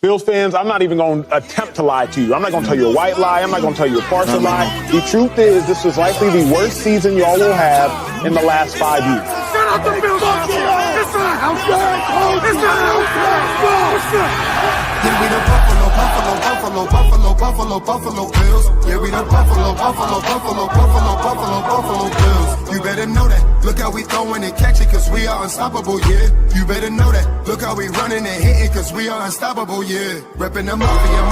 Bills fans, I'm not even going to attempt to lie to you. I'm not going to tell you a white lie. I'm not going to tell you a partial lie. The truth is, this is likely the worst season y'all will have in the last 5 years. Shout out the Bills Mafia! It's not outside! It's not outside! Yeah, we the Buffalo Bills. Yeah, we the Buffalo Bills. You better know that. Look how we throwing and catching, cause we are unstoppable, yeah. You better know that. Look how we running and hitting, cause we are unstoppable, yeah. Reppin' the Mafia, yeah.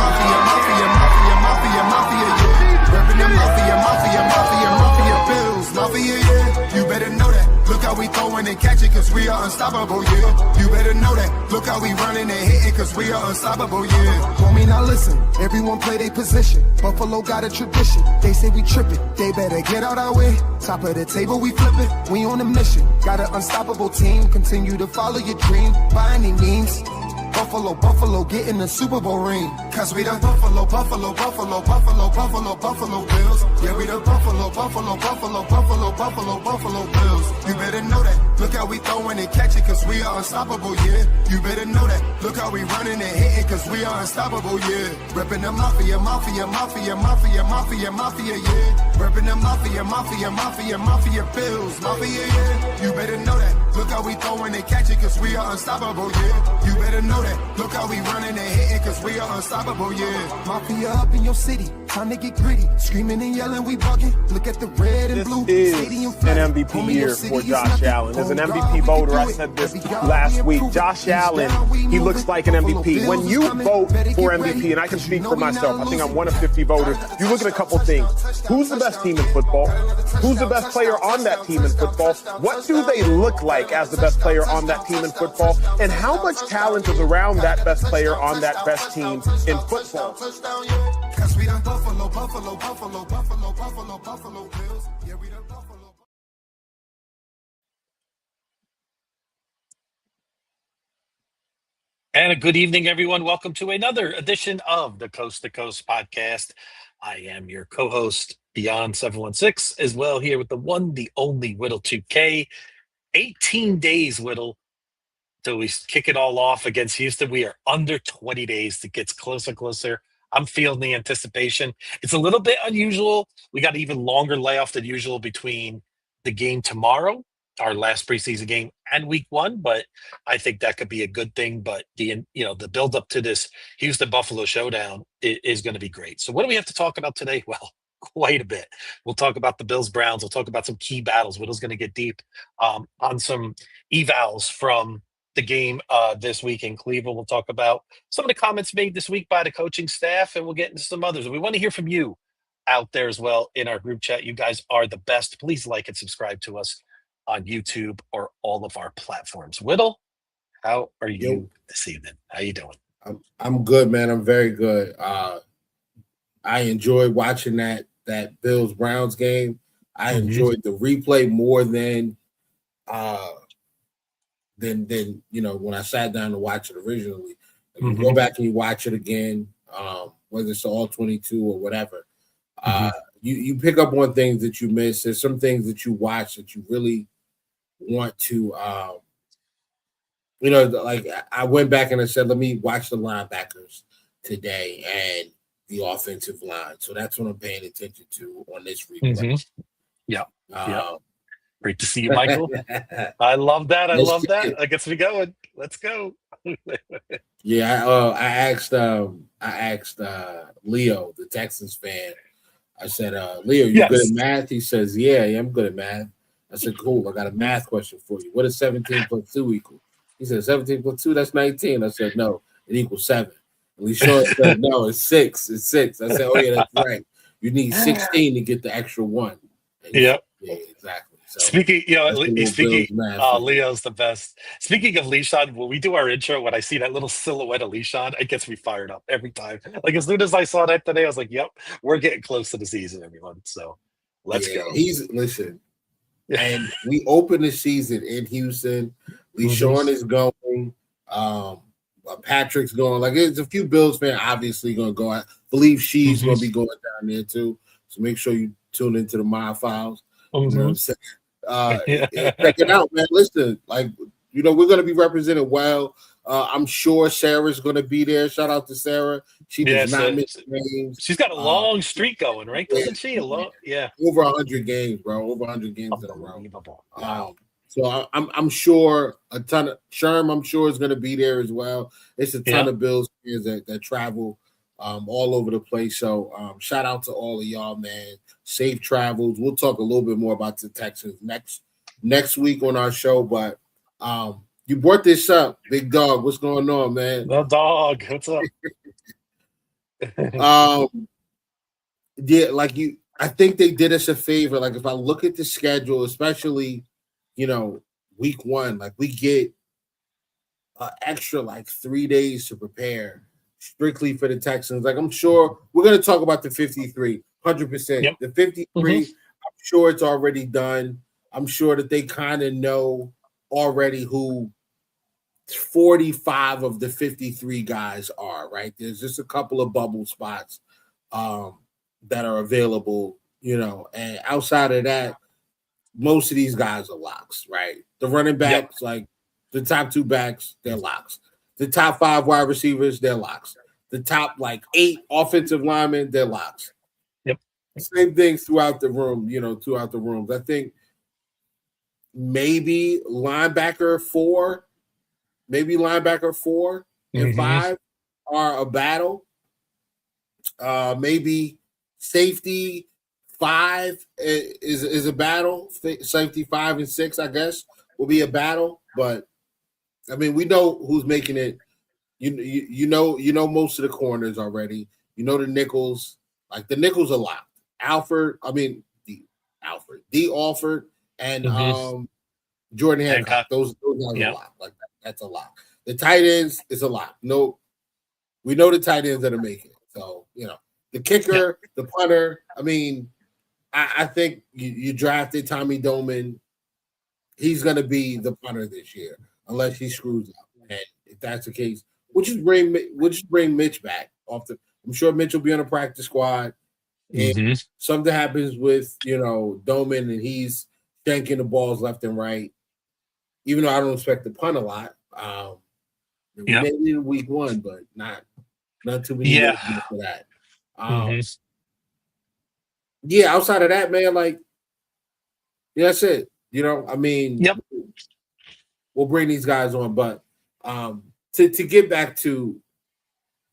Reppin' the Mafia, Bills, Mafia, yeah. You better know that. Look how we throwing and catching, cause we are unstoppable, yeah. You better know that. Look how we running and hitting, cause we are unstoppable, yeah. Homie, now listen. Everyone play their position. Buffalo got a tradition. They say we tripping. They better get out our way. Top of the table, we flipping. We on a mission. Got an unstoppable team. Continue to follow your dream by any means. Buffalo, get in the Super Bowl ring. Cause we the Buffalo Bills. Yeah, we the Buffalo Bills. You better know that. Look how we throwing and catching, cause we are unstoppable, yeah. You better know that. Look how we running and hitting, cause we are unstoppable, yeah. Reppin' the Mafia, yeah. Reppin' the Mafia, Bills, Mafia, yeah. You better know that. Look how we throwing and catching, cause we are unstoppable, yeah. You better know that. Look how we running and hitting, cause we are unstoppable, yeah. Mafia up in your city, time to get gritty. Screaming and yelling, we bugging. Look at the red and blue. This is an MVP year for Josh Allen. As an MVP voter, I said this last week. Josh Allen, he looks like an MVP. When you vote for MVP, and I can speak for myself, I think I'm one of 50 voters, you look at a couple things. Who's the best team in football? Who's the best player on that team in football? What do they look like as the best player on that team in football? And how much talent is around that best player on that best team in football? Cause we the Buffalo Bills. Yeah, we the Buffalo. And a good evening, everyone. Welcome to another edition of the Coast to Coast podcast. I am your co-host, Beyond 716, as well here with the one, the only Whittle 2K. 18 days, Whittle, till we kick it all off against Houston. We are under 20 days. It gets closer and closer. I'm feeling the anticipation. It's a little bit unusual. We got an even longer layoff than usual between the game tomorrow, our last preseason game, and week one, but I think that could be a good thing. But the build up to this Houston Buffalo showdown is going to be great. So what do we have to talk about today? Well, quite a bit. We'll talk about the Bills Browns. We'll talk about some key battles. Whittle's going to get deep on some evals from the game this week in Cleveland. We'll talk about some of the comments made this week by the coaching staff, and we'll get into some others. We want to hear from you out there as well in our group chat. You guys are the best. Please like and subscribe to us on YouTube or all of our platforms. Whittle, how are you this evening? How you doing? I'm good, man. I'm very good. I enjoyed watching that Bills Browns game. I enjoyed the replay more than when I sat down to watch it originally. You go back and you watch it again, whether it's all 22 or whatever. You pick up on things that you miss. There's some things that you watch that you really want to, like I went back and I said, let me watch the linebackers today and the offensive line. So that's what I'm paying attention to on this replay. Yeah. Great to see you, Michael. I love that. I love that. That gets me going. Let's go. I asked Leo, the Texans fan. I said, Leo, you good at math? He says, yeah, I'm good at math. I said, cool. I got a math question for you. What does 17 plus 2 equal? He said, 17 plus 2, that's 19. I said, no, it equals 7. And Sean said, no, it's 6. It's 6. I said, oh, yeah, that's right. You need 16 to get the extra 1. Yeah, exactly. So, speaking, Leo's the best. Speaking of Leishon, when we do our intro, when I see that little silhouette of Leishon, it gets me fired up every time. Like as soon as I saw that today, I was like, "Yep, we're getting close to the season, everyone." So let's go. And we open the season in Houston. Leishon is going. Patrick's going. Like there's a few Bills fans obviously going to go. I believe she's going to be going down there too. So make sure you tune into the My Files. You know what I'm saying? Check it out, man. Listen, we're going to be represented well. I'm sure Sarah's going to be there. Shout out to Sarah. She does not miss games. She's got a long streak going, right? Doesn't she? Over 100 games, bro. Over 100 games in a row. Wow. So I'm sure a ton of Sherm, I'm sure, is going to be there as well. It's a ton of Bills fans that travel all over the place. So shout out to all of y'all, man. Safe travels. We'll talk a little bit more about the Texans next week on our show. But you brought this up, Big Dog. What's going on, man? The dog. What's up? Yeah, I think they did us a favor. Like, if I look at the schedule, especially, week 1, like, we get an extra 3 days to prepare strictly for the Texans. Like, I'm sure we're going to talk about the 53, 100%. Yep. The 53, I'm sure it's already done. I'm sure that they kind of know already who 45 of the 53 guys are, right? There's just a couple of bubble spots that are available, and outside of that, most of these guys are locks, right? The running backs, like the top 2 backs, they're locks. The top 5 wide receivers, they're locks. The top 8 offensive linemen, they're locks. Yep. Same thing throughout the room, throughout the rooms. I think maybe linebacker 4 and 5 are a battle. Maybe safety 5 is a battle. Safety 5 and 6, I guess, will be a battle. But I mean, we know who's making it. You know most of the corners already. You know the nickels. Like, the nickels are locked. D. Alford and Jordan Hancock. Those guys are locked. Like, that's a lock. The tight ends is a lock. No, we know the tight ends that are making it. So, the kicker, the punter. I mean, I think you drafted Tommy Doman. He's going to be the punter this year, unless he screws up. And if that's the case, we'll just bring Mitch back off the. I'm sure Mitch will be on a practice squad. If something happens with Doman and he's shanking the balls left and right, even though I don't expect to punt a lot. Maybe in week 1, but not too many for that. Outside of that, man, that's it. We'll bring these guys on, but to get back to,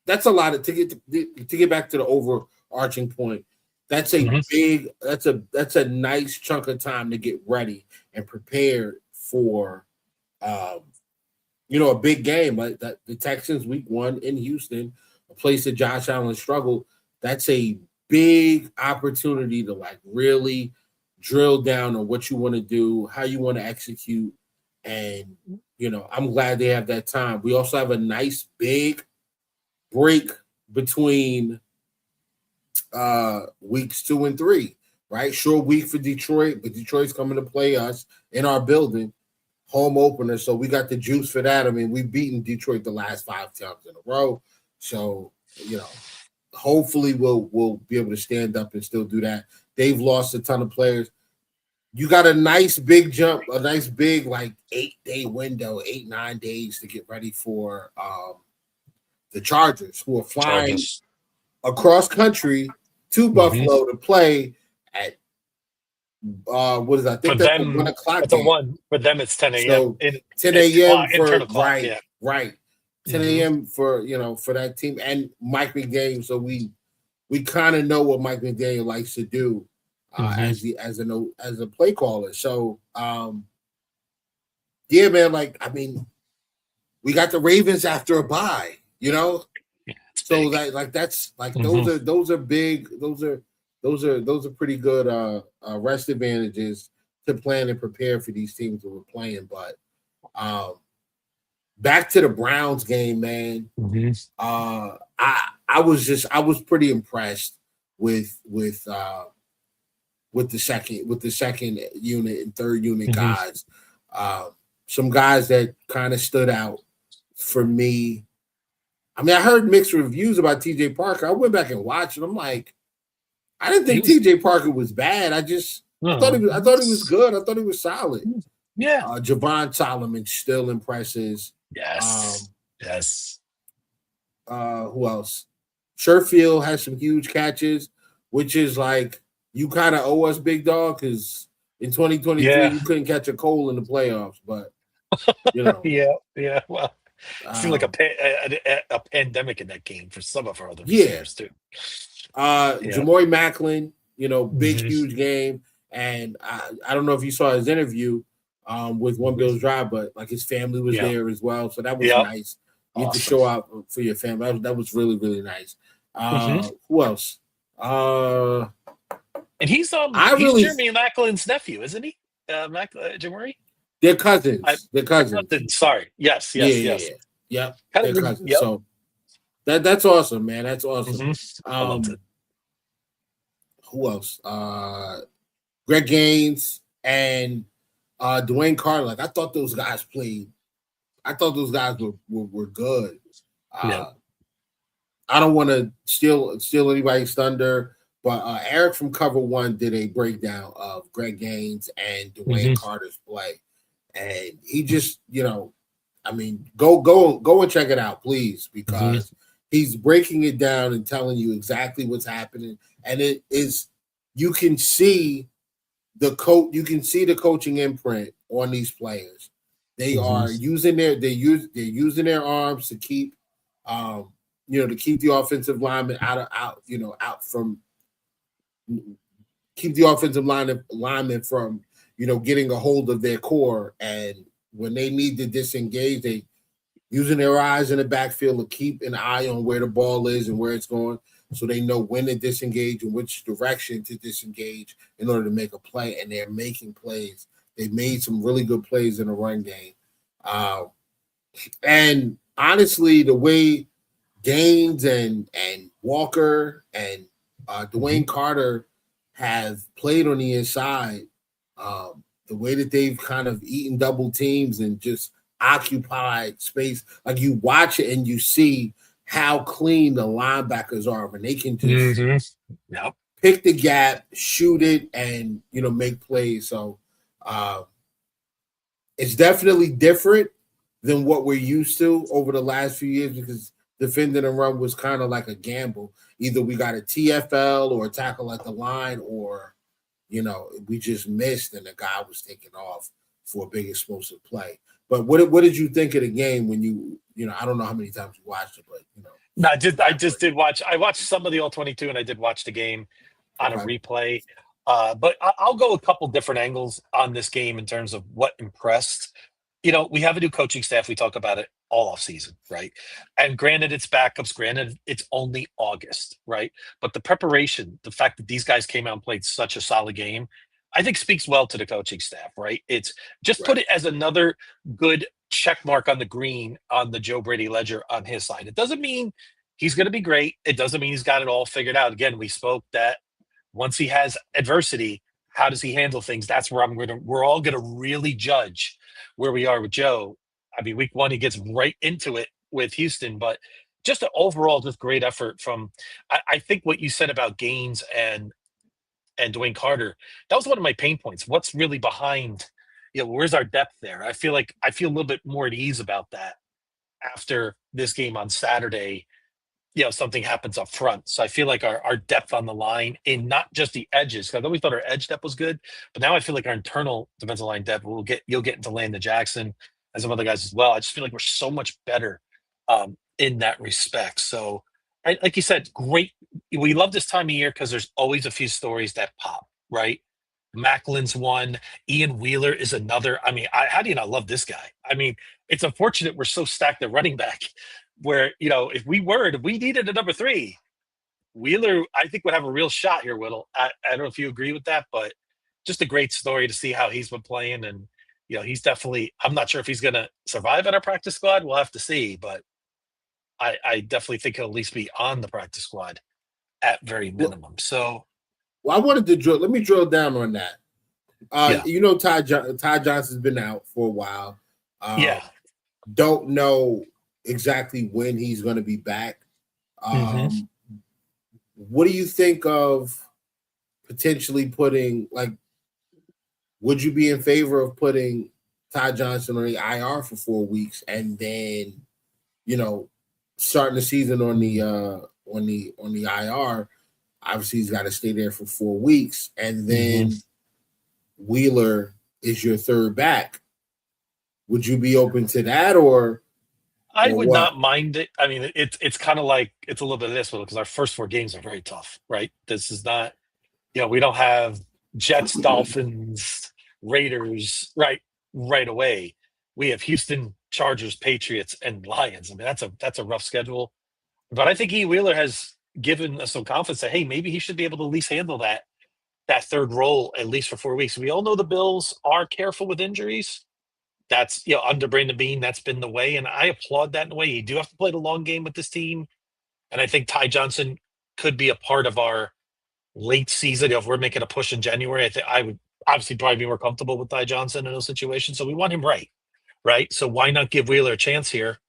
that's a lot of to get back to the overarching point. That's a big. That's a nice chunk of time to get ready and prepared for, a big game like that. The Texans week 1 in Houston, a place that Josh Allen struggled. That's a big opportunity to really drill down on what you want to do, how you want to execute. And, I'm glad they have that time. We also have a nice big break between weeks 2 and 3, right? Short week for Detroit, but Detroit's coming to play us in our building, home opener. So we got the juice for that. I mean, we've beaten Detroit the last 5 times in a row. So, hopefully we'll be able to stand up and still do that. They've lost a ton of players. You got a nice big jump, a nice big 8-day window, 8-9 days to get ready for the Chargers, who are flying across country to Buffalo to play at what is that? I think that's a 1 o'clock. It's a 1. For them, it's 10 a.m. So 10 a.m. for right. 10 a.m. for for that team and Mike McDaniel. So we kind of know what Mike McDaniel likes to do as a play caller. So man, we got the Ravens after a bye, so that's those are big. Those are pretty good rest advantages to plan and prepare for these teams that we're playing. But back to the Browns game, man. I was pretty impressed with the second unit and third unit guys. Some guys that kind of stood out for me. I mean, I heard mixed reviews about TJ Parker. I went back and watched it. I'm like, I didn't think TJ Parker was bad. I thought he was good. I thought he was solid. Yeah. Javon Solomon still impresses. Yes. Yes. Who else? Sherfield has some huge catches, which is like you kind of owe us, big dog, because in 2023 you couldn't catch a Cole in the playoffs, but you know, yeah. Well, it seemed like a pandemic in that game for some of our other receivers too. Jamori Macklin, big Mm-hmm. huge game, and I don't know if you saw his interview with One Bills Drive, but like his family was there as well, so that was nice. You get to show out for your family. That was really, really nice. Who else? And he's Jeremy Macklin's nephew, isn't he? Jamari? They're cousins. They're cousins. Sorry. Yes. They're cousins. Yep. So that's awesome, man. That's awesome. Mm-hmm. Who else? Greg Gaines and Dwayne Carter. Like I thought those guys played. I thought those guys were good. I don't want to steal anybody's thunder, but Eric from Cover One did a breakdown of Greg Gaines and Dwayne Carter's play, and he just, go and check it out, please, because he's breaking it down and telling you exactly what's happening, and it is you can see the coaching imprint on these players. They are using their arms to keep to keep the offensive lineman keep the offensive lineman from getting a hold of their core, and when they need to disengage, they using their eyes in the backfield to keep an eye on where the ball is and where it's going, so they know when to disengage and which direction to disengage in order to make a play, and they're making plays. They made some really good plays in the run game. And honestly, the way Gaines and Walker and Dwayne Carter have played on the inside, the way that they've kind of eaten double teams and just occupied space, like you watch it and you see how clean the linebackers are when they can just pick the gap, shoot it, and make plays. So it's definitely different than what we're used to over the last few years, because defending and run was kind of like a gamble. Either we got a TFL or a tackle at the line, or we just missed and the guy was taken off for a big explosive play. But what did you think of the game when you I don't know how many times you watched it, but No, I just did watch. I watched some of the All-22, and I did watch the game on a replay. But I'll go a couple different angles on this game in terms of what impressed. We have a new coaching staff. We talk about it all off season, right? And granted, it's backups. Granted, it's only August, right? But the preparation, the fact that these guys came out and played such a solid game, I think speaks well to the coaching staff, right? It's just put it as another good check mark on the green on the Joe Brady ledger on his side. It doesn't mean he's going to be great. It doesn't mean he's got it all figured out. Again, we spoke that once he has adversity, how does he handle things? That's where we're all going to really judge where we are with Joe. I mean, week one, he gets right into it with Houston, but just an overall, just great effort from, I think what you said about Gaines and Dwayne Carter, that was one of my pain points. What's really behind, where's our depth there? I feel a little bit more at ease about that after this game on Saturday. Something happens up front. So I feel like our depth on the line, and not just the edges, because I always thought our edge depth was good, but now I feel like our internal defensive line depth, you'll get into Landon Jackson and some other guys as well. I just feel like we're so much better in that respect. So like you said, great. We love this time of year because there's always a few stories that pop, right? Macklin's one. Ian Wheeler is another. I mean, how do you not love this guy? I mean, it's unfortunate we're so stacked at running back where, if we needed a number 3, Wheeler, I think, would have a real shot here, Whittle. I don't know if you agree with that, but just a great story to see how he's been playing. And, he's definitely, I'm not sure if he's going to survive at our practice squad. We'll have to see, but I definitely think he'll at least be on the practice squad at very minimum. So, I wanted to let me drill down on that. Ty Johnson's been out for a while. Don't know exactly when he's going to be back. What do you think of potentially putting, would you be in favor of putting Ty Johnson on the IR for 4 weeks and then starting the season on the IR. Obviously, he's got to stay there for 4 weeks, and then Wheeler is your third back. Would you be open to that, or I would not mind it. I mean, it's kind of like it's a little bit of this because our first 4 games are very tough, right? This is not, we don't have Jets, Dolphins, Raiders right away. We have Houston, Chargers, Patriots, and Lions. I mean, that's a rough schedule. But I think E. Wheeler has given us some confidence that, hey, maybe he should be able to at least handle that third role at least for 4 weeks. We all know the Bills are careful with injuries. That's, under Brandon Beane, that's been the way, and I applaud that in a way. You do have to play the long game with this team, and I think Ty Johnson could be a part of our late season. If we're making a push in January, I think I would obviously probably be more comfortable with Ty Johnson in those situations. So we want him right? So why not give Wheeler a chance here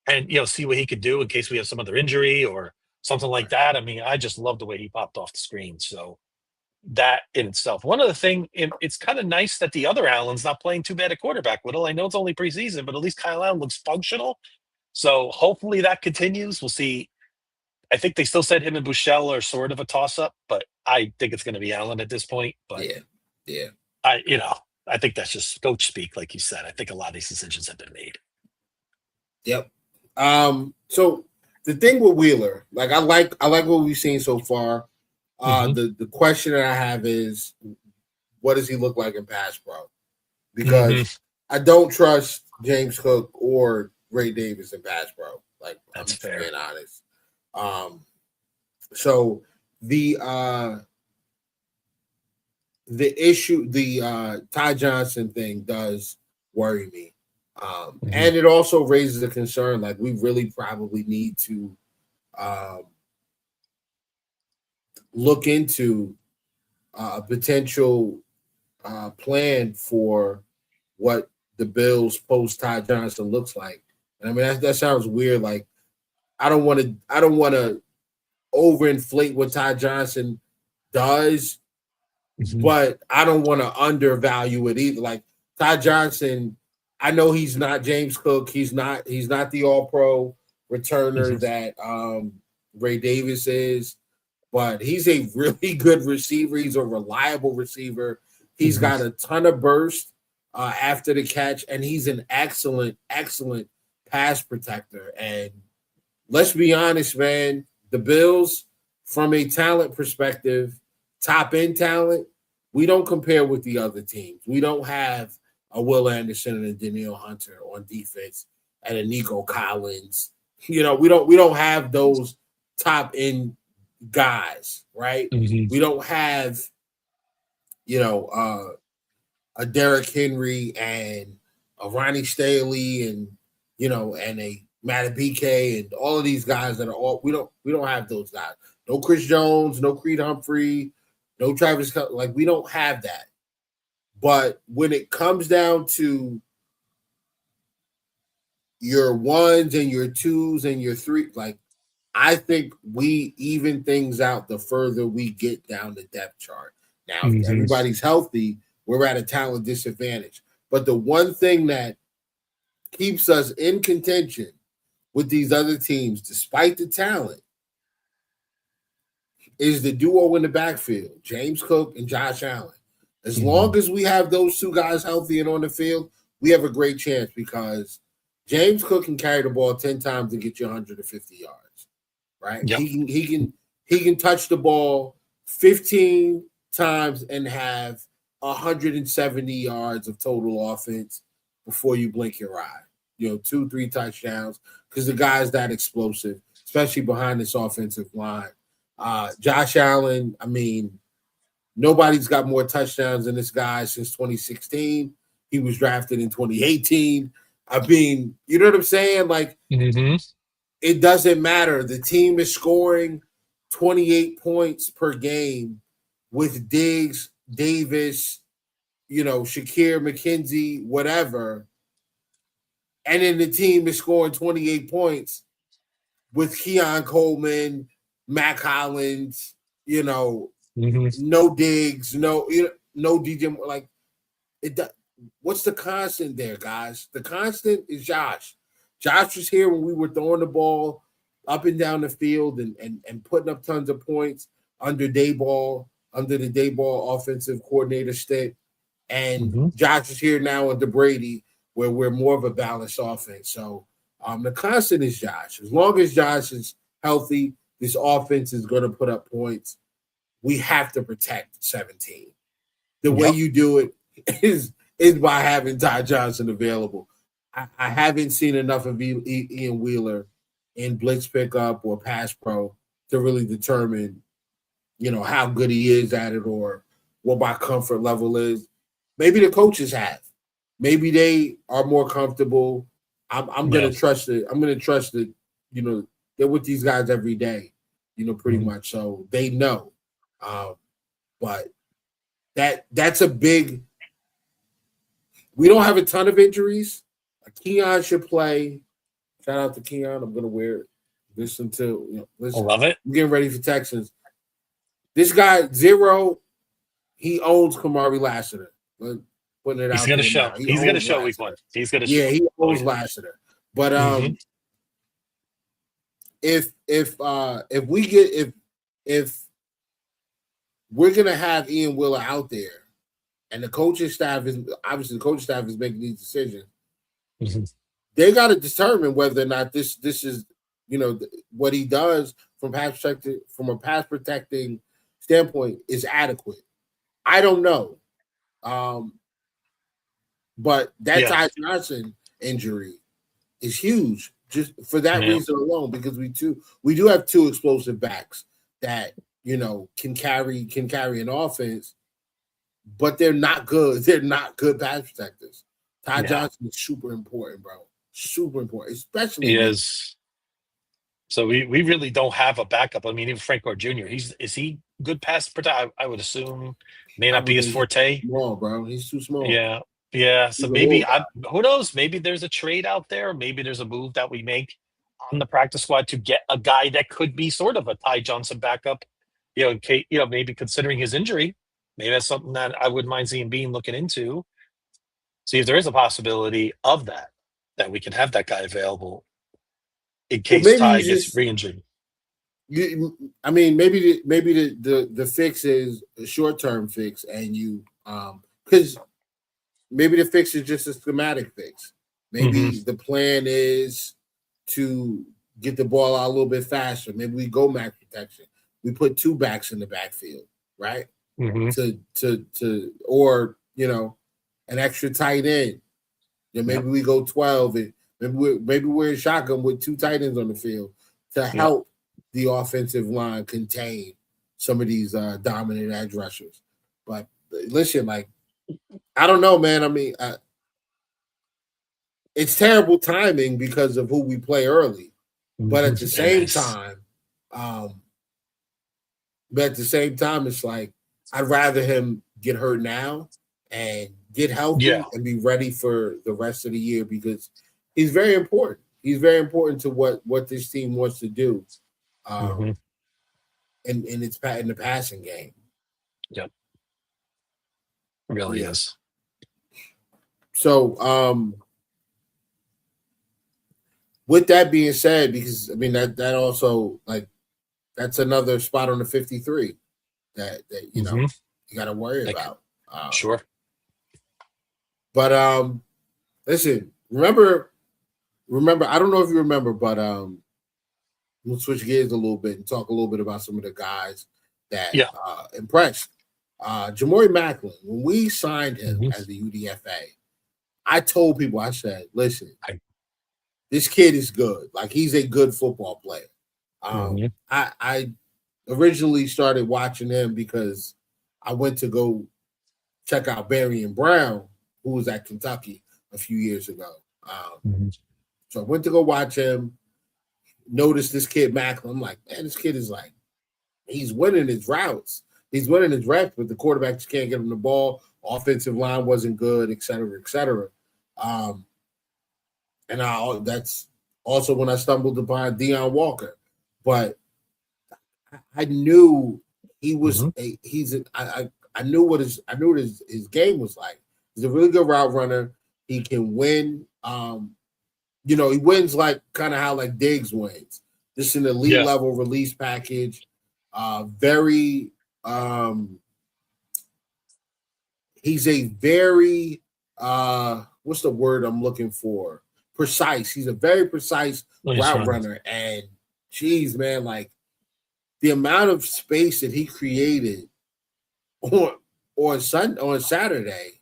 and, see what he could do in case we have some other injury or something like that. I mean, I just love the way he popped off the screen. So that in itself. One other thing, it's kind of nice that the other Allen's not playing too bad at quarterback. Whittle, I know it's only preseason, but at least Kyle Allen looks functional. So hopefully that continues. We'll see. I think they still said him and Buechele are sort of a toss-up, but I think it's going to be Allen at this point. But yeah. I think that's just coach speak, like you said. I think a lot of these decisions have been made. Yep. So the thing with Wheeler, like I like what we've seen so far. The question that I have is, what does he look like in pass pro? Because I don't trust James Cook or Ray Davis in pass pro. Like, that's I'm fair. Being honest. So the issue, the Ty Johnson thing does worry me. And it also raises a concern. Like, we really probably need to look into a potential plan for what the Bills post Ty Johnson looks like. And I mean, that sounds weird. Like, I don't want to overinflate what Ty Johnson does, but I don't want to undervalue it either. Like, Ty Johnson, I know he's not James Cook. He's not the All-Pro returner that Ray Davis is, but he's a really good receiver. He's a reliable receiver. He's got a ton of burst after the catch, and he's an excellent pass protector. And let's be honest, man, the Bills, from a talent perspective, top-end talent, we don't compare with the other teams. We don't have a Will Anderson and a Danielle Hunter on defense and a Nico Collins. We don't have those top-end guys, right? We don't have, a Derrick Henry and a Ronnie Staley and a Matabike and all of these guys that are all we don't have those guys. No Chris Jones, no Creed Humphrey, no Travis. Like, we don't have that. But when it comes down to your ones and your twos and your three, like, I think we even things out the further we get down the depth chart. Now, if everybody's healthy, we're at a talent disadvantage. But the one thing that keeps us in contention with these other teams, despite the talent, is the duo in the backfield, James Cook and Josh Allen. As long as we have those two guys healthy and on the field, we have a great chance, because James Cook can carry the ball 10 times and get you 150 yards, right? Yep. He can touch the ball 15 times and have 170 yards of total offense before you blink your eye. 2-3 touchdowns, because the guy's that explosive, especially behind this offensive line. Josh Allen, I mean, nobody's got more touchdowns than this guy since 2016. He was drafted in 2018. I mean, you know what I'm saying? Like, it doesn't matter. The team is scoring 28 points per game with Diggs, Davis, Shakir, McKenzie, whatever. And then the team is scoring 28 points with Keon Coleman, Mac Hollins, no Diggs, no DJ. Like, what's the constant there, guys? The constant is Josh. Josh was here when we were throwing the ball up and down the field and putting up tons of points under the Dayball offensive coordinator stick. And Josh is here now under Brady, where we're more of a balanced offense. So the constant is Josh. As long as Josh is healthy, this offense is going to put up points. We have to protect 17. The way you do it is by having Ty Johnson available. I haven't seen enough of Ian Wheeler in blitz pickup or pass pro to really determine, how good he is at it or what my comfort level is. Maybe the coaches have. Maybe they are more comfortable. I'm going to trust it. I'm going to trust that, they're with these guys every day, pretty much. So they know. But that's a big – we don't have a ton of injuries. Keon should play. Shout out to Keon. I'm going to wear it. Listen to listen. I love it. I'm getting ready for Texans. This guy, Zero, he owns Kamari Lassiter. Putting it He's going to show. He's going to show week one. He's going to show. Yeah, he owns Lassiter. But if we're going to have Ian Wheeler out there, and the coaching staff is making these decisions. They got to determine whether or not this is what he does from a pass protecting standpoint is adequate. I don't know, but that Ty Johnson injury is huge just for that reason alone, because we do have two explosive backs that can carry an offense, but they're not good. They're not good pass protectors. Ty Johnson is super important, bro. Super important, especially he is. So we really don't have a backup. I mean, even Frank Gore Jr. Is he good pass protector? I would assume may not be his forte. Small, bro. He's too small. Yeah. So maybe who knows? Maybe there's a trade out there. Maybe there's a move that we make on the practice squad to get a guy that could be sort of a Ty Johnson backup. In case, maybe considering his injury, maybe that's something that I wouldn't mind seeing Bean looking into. See if there is a possibility of that we can have that guy available in case Ty gets re-injured. Maybe the fix is a short-term fix, and because maybe the fix is just a schematic fix. Maybe the plan is to get the ball out a little bit faster. Maybe we go max protection. We put two backs in the backfield, right? Or an extra tight end. Maybe we go 12 and maybe we're in shotgun with two tight ends on the field to help the offensive line contain some of these dominant edge rushers. But listen, I don't know, man. I mean, it's terrible timing because of who we play early. But at the same time, it's like I'd rather him get hurt now and get healthy and be ready for the rest of the year, because he's very important. He's very important to what this team wants to do in the passing game. Yep. Really is. So with that being said, because I mean that also that's another spot on the 53 that you got to worry about. Sure. But listen, remember, I don't know if you remember, but we'll switch gears a little bit and talk a little bit about some of the guys that impressed. Jamori Macklin, when we signed him as the UDFA, I told people, I said, listen, this kid is good. He's a good football player. I originally started watching him because I went to go check out Barry and Brown, who was at Kentucky a few years ago. So I went to go watch him, noticed this kid Macklin. I'm like, man, this kid is he's winning his routes. He's winning his reps, but the quarterback just can't get him the ball. Offensive line wasn't good, et cetera, et cetera. And that's also when I stumbled upon Deion Walker. But I knew he was I knew what his game was like. He's a really good route runner. He can win he wins like kind of how like Diggs wins. This is an elite level release package. Very he's a very what's the word I'm looking for? Precise. He's a very precise route runner. And geez, man, like the amount of space that he created on Saturday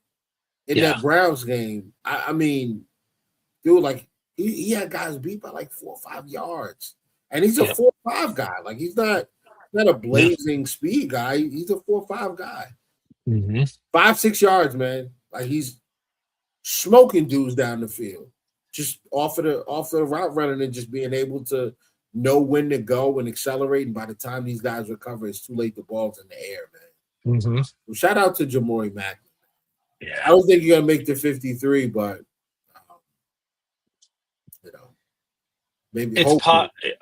in that Browns game, I mean, dude, like he had guys beat by like 4 or 5 yards. And he's a 4-5 guy. Like he's not a blazing speed guy. He's a 4-5 guy. 5-6 yards, man. Like he's smoking dudes down the field, just off of the route running and just being able to know when to go and accelerate. And by the time these guys recover, it's too late. The ball's in the air, man. So shout out to Jamori Macklin. Yeah. I don't think you're gonna make the 53, but maybe it's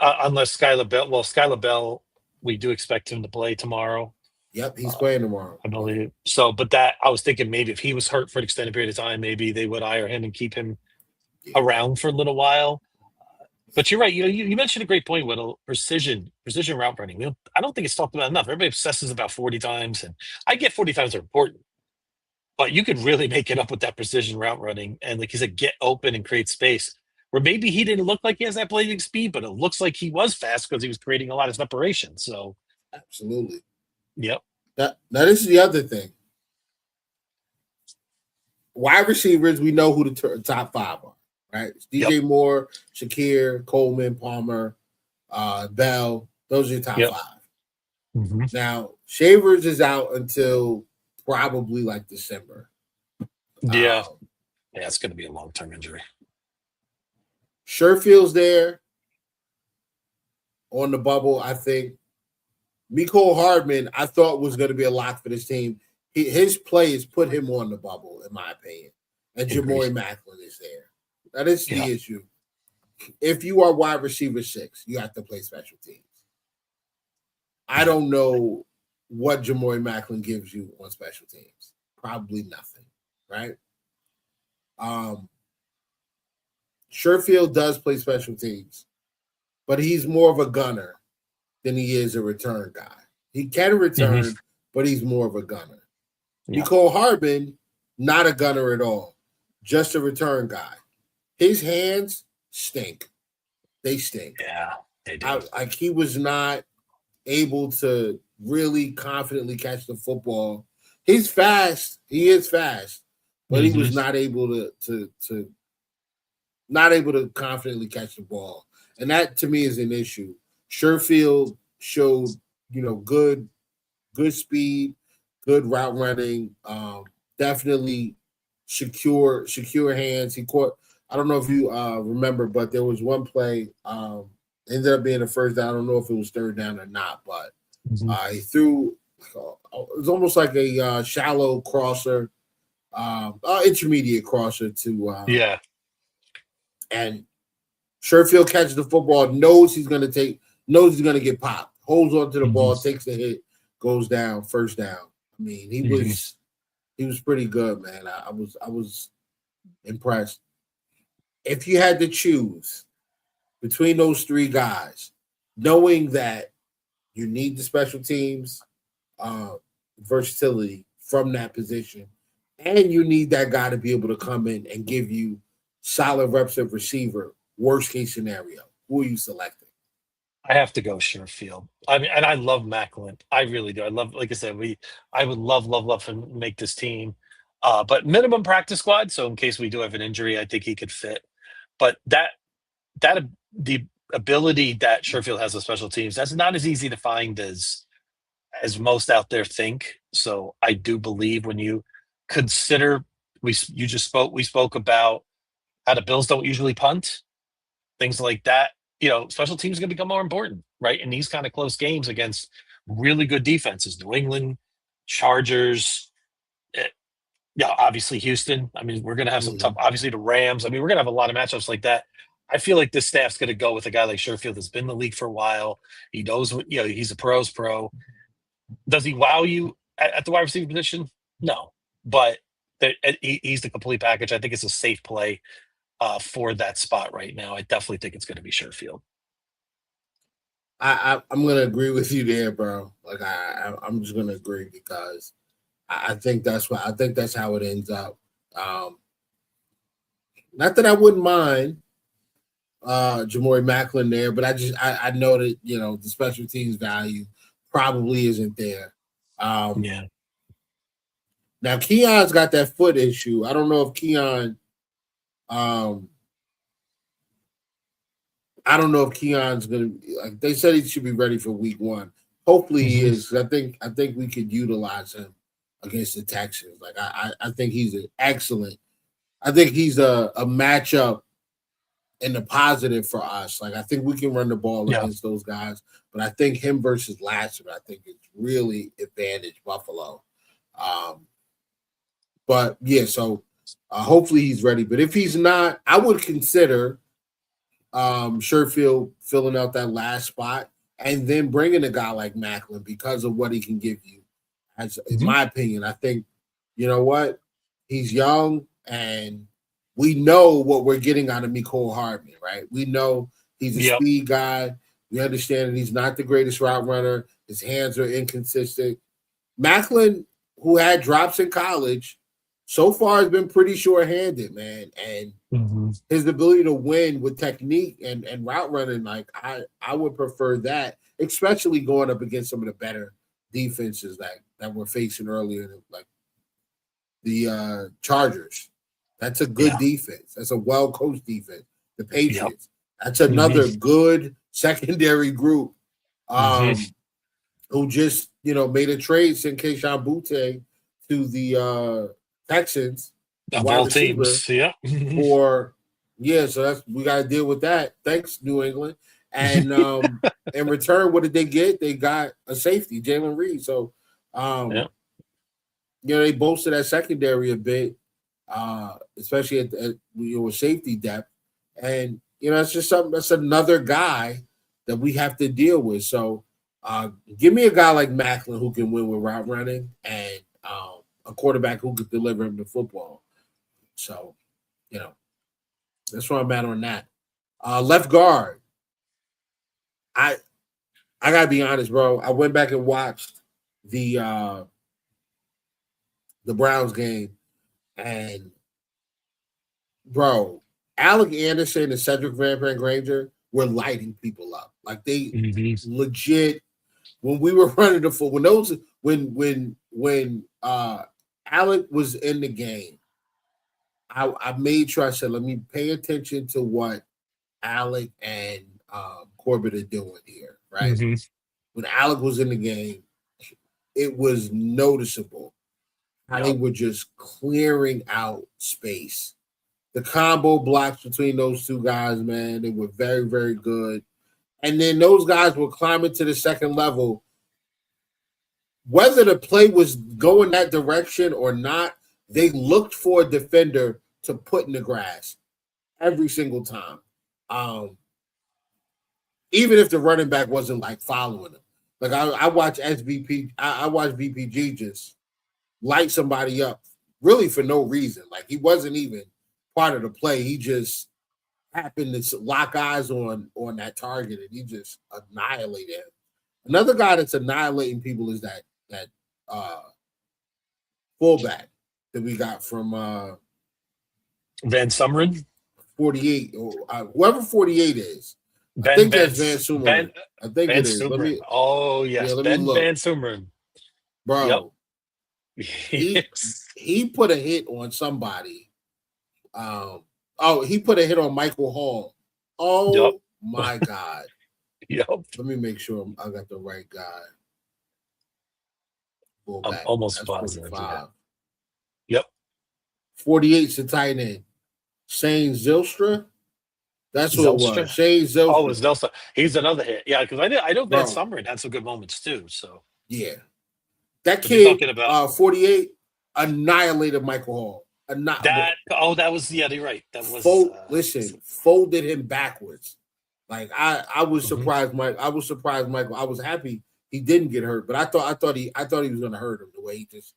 unless Skylar Bell. Well, Skylar Bell, we do expect him to play tomorrow. Yep, he's playing tomorrow. I believe so. But that I was thinking maybe if he was hurt for an extended period of time, maybe they would hire him and keep him around for a little while. But you're right. You mentioned a great point, Whittle. Precision route running. I don't think it's talked about enough. Everybody obsesses about 40 times, and I get 40 times are important. But you could really make it up with that precision route running, and like you said, get open and create space. Where maybe he didn't look like he has that blazing speed, but it looks like he was fast because he was creating a lot of separation. So, absolutely, yep. Now this is the other thing. Wide receivers, we know who the top 5 are, right? It's DJ Moore, Shakir, Coleman, Palmer, Bell. Those are your top 5. Now Shavers is out until probably like December. Yeah, it's going to be a long-term injury. Sherfield's there on the bubble, I think. Mecole Hardman, I thought was going to be a lock for this team. His play has put him on the bubble, in my opinion. And Jamori Macklin is there. That is the issue. If you are wide receiver 6, you have to play special teams. I don't know what Jamori Macklin gives you on special teams. Probably nothing, right? Sherfield does play special teams, but he's more of a gunner than he is a return guy. He can return, but he's more of a gunner. Mecole Hardman, not a gunner at all, just a return guy. His hands stink. They stink. Yeah, they do. Like he was not able to really confidently catch the football. He's fast. He is fast, but he was not able to confidently catch the ball. And that to me is an issue. Sherfield showed, good speed, good route running, definitely secure hands. He caught, I don't know if you remember, but there was one play, ended up being a first down. I don't know if it was third down or not, but he threw, it was almost like a shallow crosser, intermediate crosser to, and Sherfield catches the football, knows he's going to get popped, holds onto the ball, takes the hit, goes down, first down. I mean, he was pretty good, man. I was impressed. If you had to choose between those 3 guys, knowing that you need the special teams versatility from that position, and you need that guy to be able to come in and give you solid reps of receiver, worst case scenario, who are you selecting? I have to go Sherfield. I mean, and I love Macklin. I really do. I love, like I said, I would love him to make this team. But minimum practice squad. So in case we do have an injury, I think he could fit. But the ability that Sherfield has with special teams, that's not as easy to find as most out there think. So I do believe when you consider, we spoke about how the Bills don't usually punt, things like that. Special teams are going to become more important, right? In these kind of close games against really good defenses, New England, Chargers, obviously Houston. I mean, we're going to have some tough, obviously the Rams. I mean, we're going to have a lot of matchups like that. I feel like this staff's going to go with a guy like Sherfield that's been in the league for a while. He knows what, he's a pro's pro. Does he wow you at the wide receiver position? No, but he's the complete package. I think it's a safe play. for that spot right now. I definitely think it's going to be Sherfield. I'm going to agree with you there, bro. Like I'm just going to agree because I think that's how it ends up. Not that I wouldn't mind Jamori Macklin there, but I know that the special teams value probably isn't there. Yeah. Now Keon's got that foot issue. I don't know if Keon. I don't know if Keon's gonna. Like they said, he should be ready for week 1. Hopefully he is. I think we could utilize him against the Texans. Like I think he's an excellent. I think he's a matchup in the positive for us. Like I think we can run the ball against those guys, but I think him versus Lattimore, I think it's really advantage Buffalo. But yeah, so hopefully he's ready. But if he's not, I would consider Sherfield filling out that last spot and then bringing a guy like Macklin because of what he can give you. As in my opinion, I think you know what, he's young and we know what we're getting out of Mecole Hardman, right? We know he's a speed guy. We understand that he's not the greatest route runner. His hands are inconsistent. Macklin, who had drops in college, so far has been pretty short-handed, man. And his ability to win with technique and route running, like I would prefer that, especially going up against some of the better defenses that we're facing earlier, like the Chargers. That's a good defense. That's a well-coached defense. The Patriots. That's another good secondary group who just, made a trade, sent Keyshawn Butte to the Texans. Of all teams, so we got to deal with that. Thanks, New England. And in return, what did they get? They got a safety, Jalen Reed. So, they bolstered that secondary a bit. Especially at with safety depth, and it's just something. That's another guy that we have to deal with. So, give me a guy like Macklin who can win with route running, and a quarterback who could deliver him the football. So, that's where I'm at on that. Left guard. I gotta be honest, bro. I went back and watched the Browns game. And, bro, Alec Anderson and Cedric Van Granger were lighting people up. Like they legit, when we were running the full, when Alec was in the game, I made sure I said, let me pay attention to what Alec and Corbett are doing here, right? When Alec was in the game, it was noticeable. They were just clearing out space. The combo blocks between those two guys, man, they were very, very good. And then those guys were climbing to the second level. Whether the play was going that direction or not, they looked for a defender to put in the grass every single time. Even if the running back wasn't like following them. Like I watch SVP, I watch VPG just light somebody up really for no reason. Like he wasn't even part of the play. He just happened to lock eyes on that target and he just annihilated him. Another guy that's annihilating people is that fullback that we got from Van Sumeren, 48 or whoever 48 is. I think that's Van Sumeren. I think it is. Van Sumeren, bro. He put a hit on somebody. He put a hit on Michael Hall. Oh my God. Let me make sure I got the right guy. I'm almost positive. 48's the tight end. Shane Zylstra. That's what it was. Shane Zylstra. Oh, it's Zylstra. He's another hit. Yeah, because I know Van Sumeren had some good moments too. So yeah. That kid, 48, annihilated Michael Hall. That was you're right. That was folded him backwards. Like I was surprised, Mike. I was surprised, Michael. I was happy he didn't get hurt, but I thought he was going to hurt him the way he just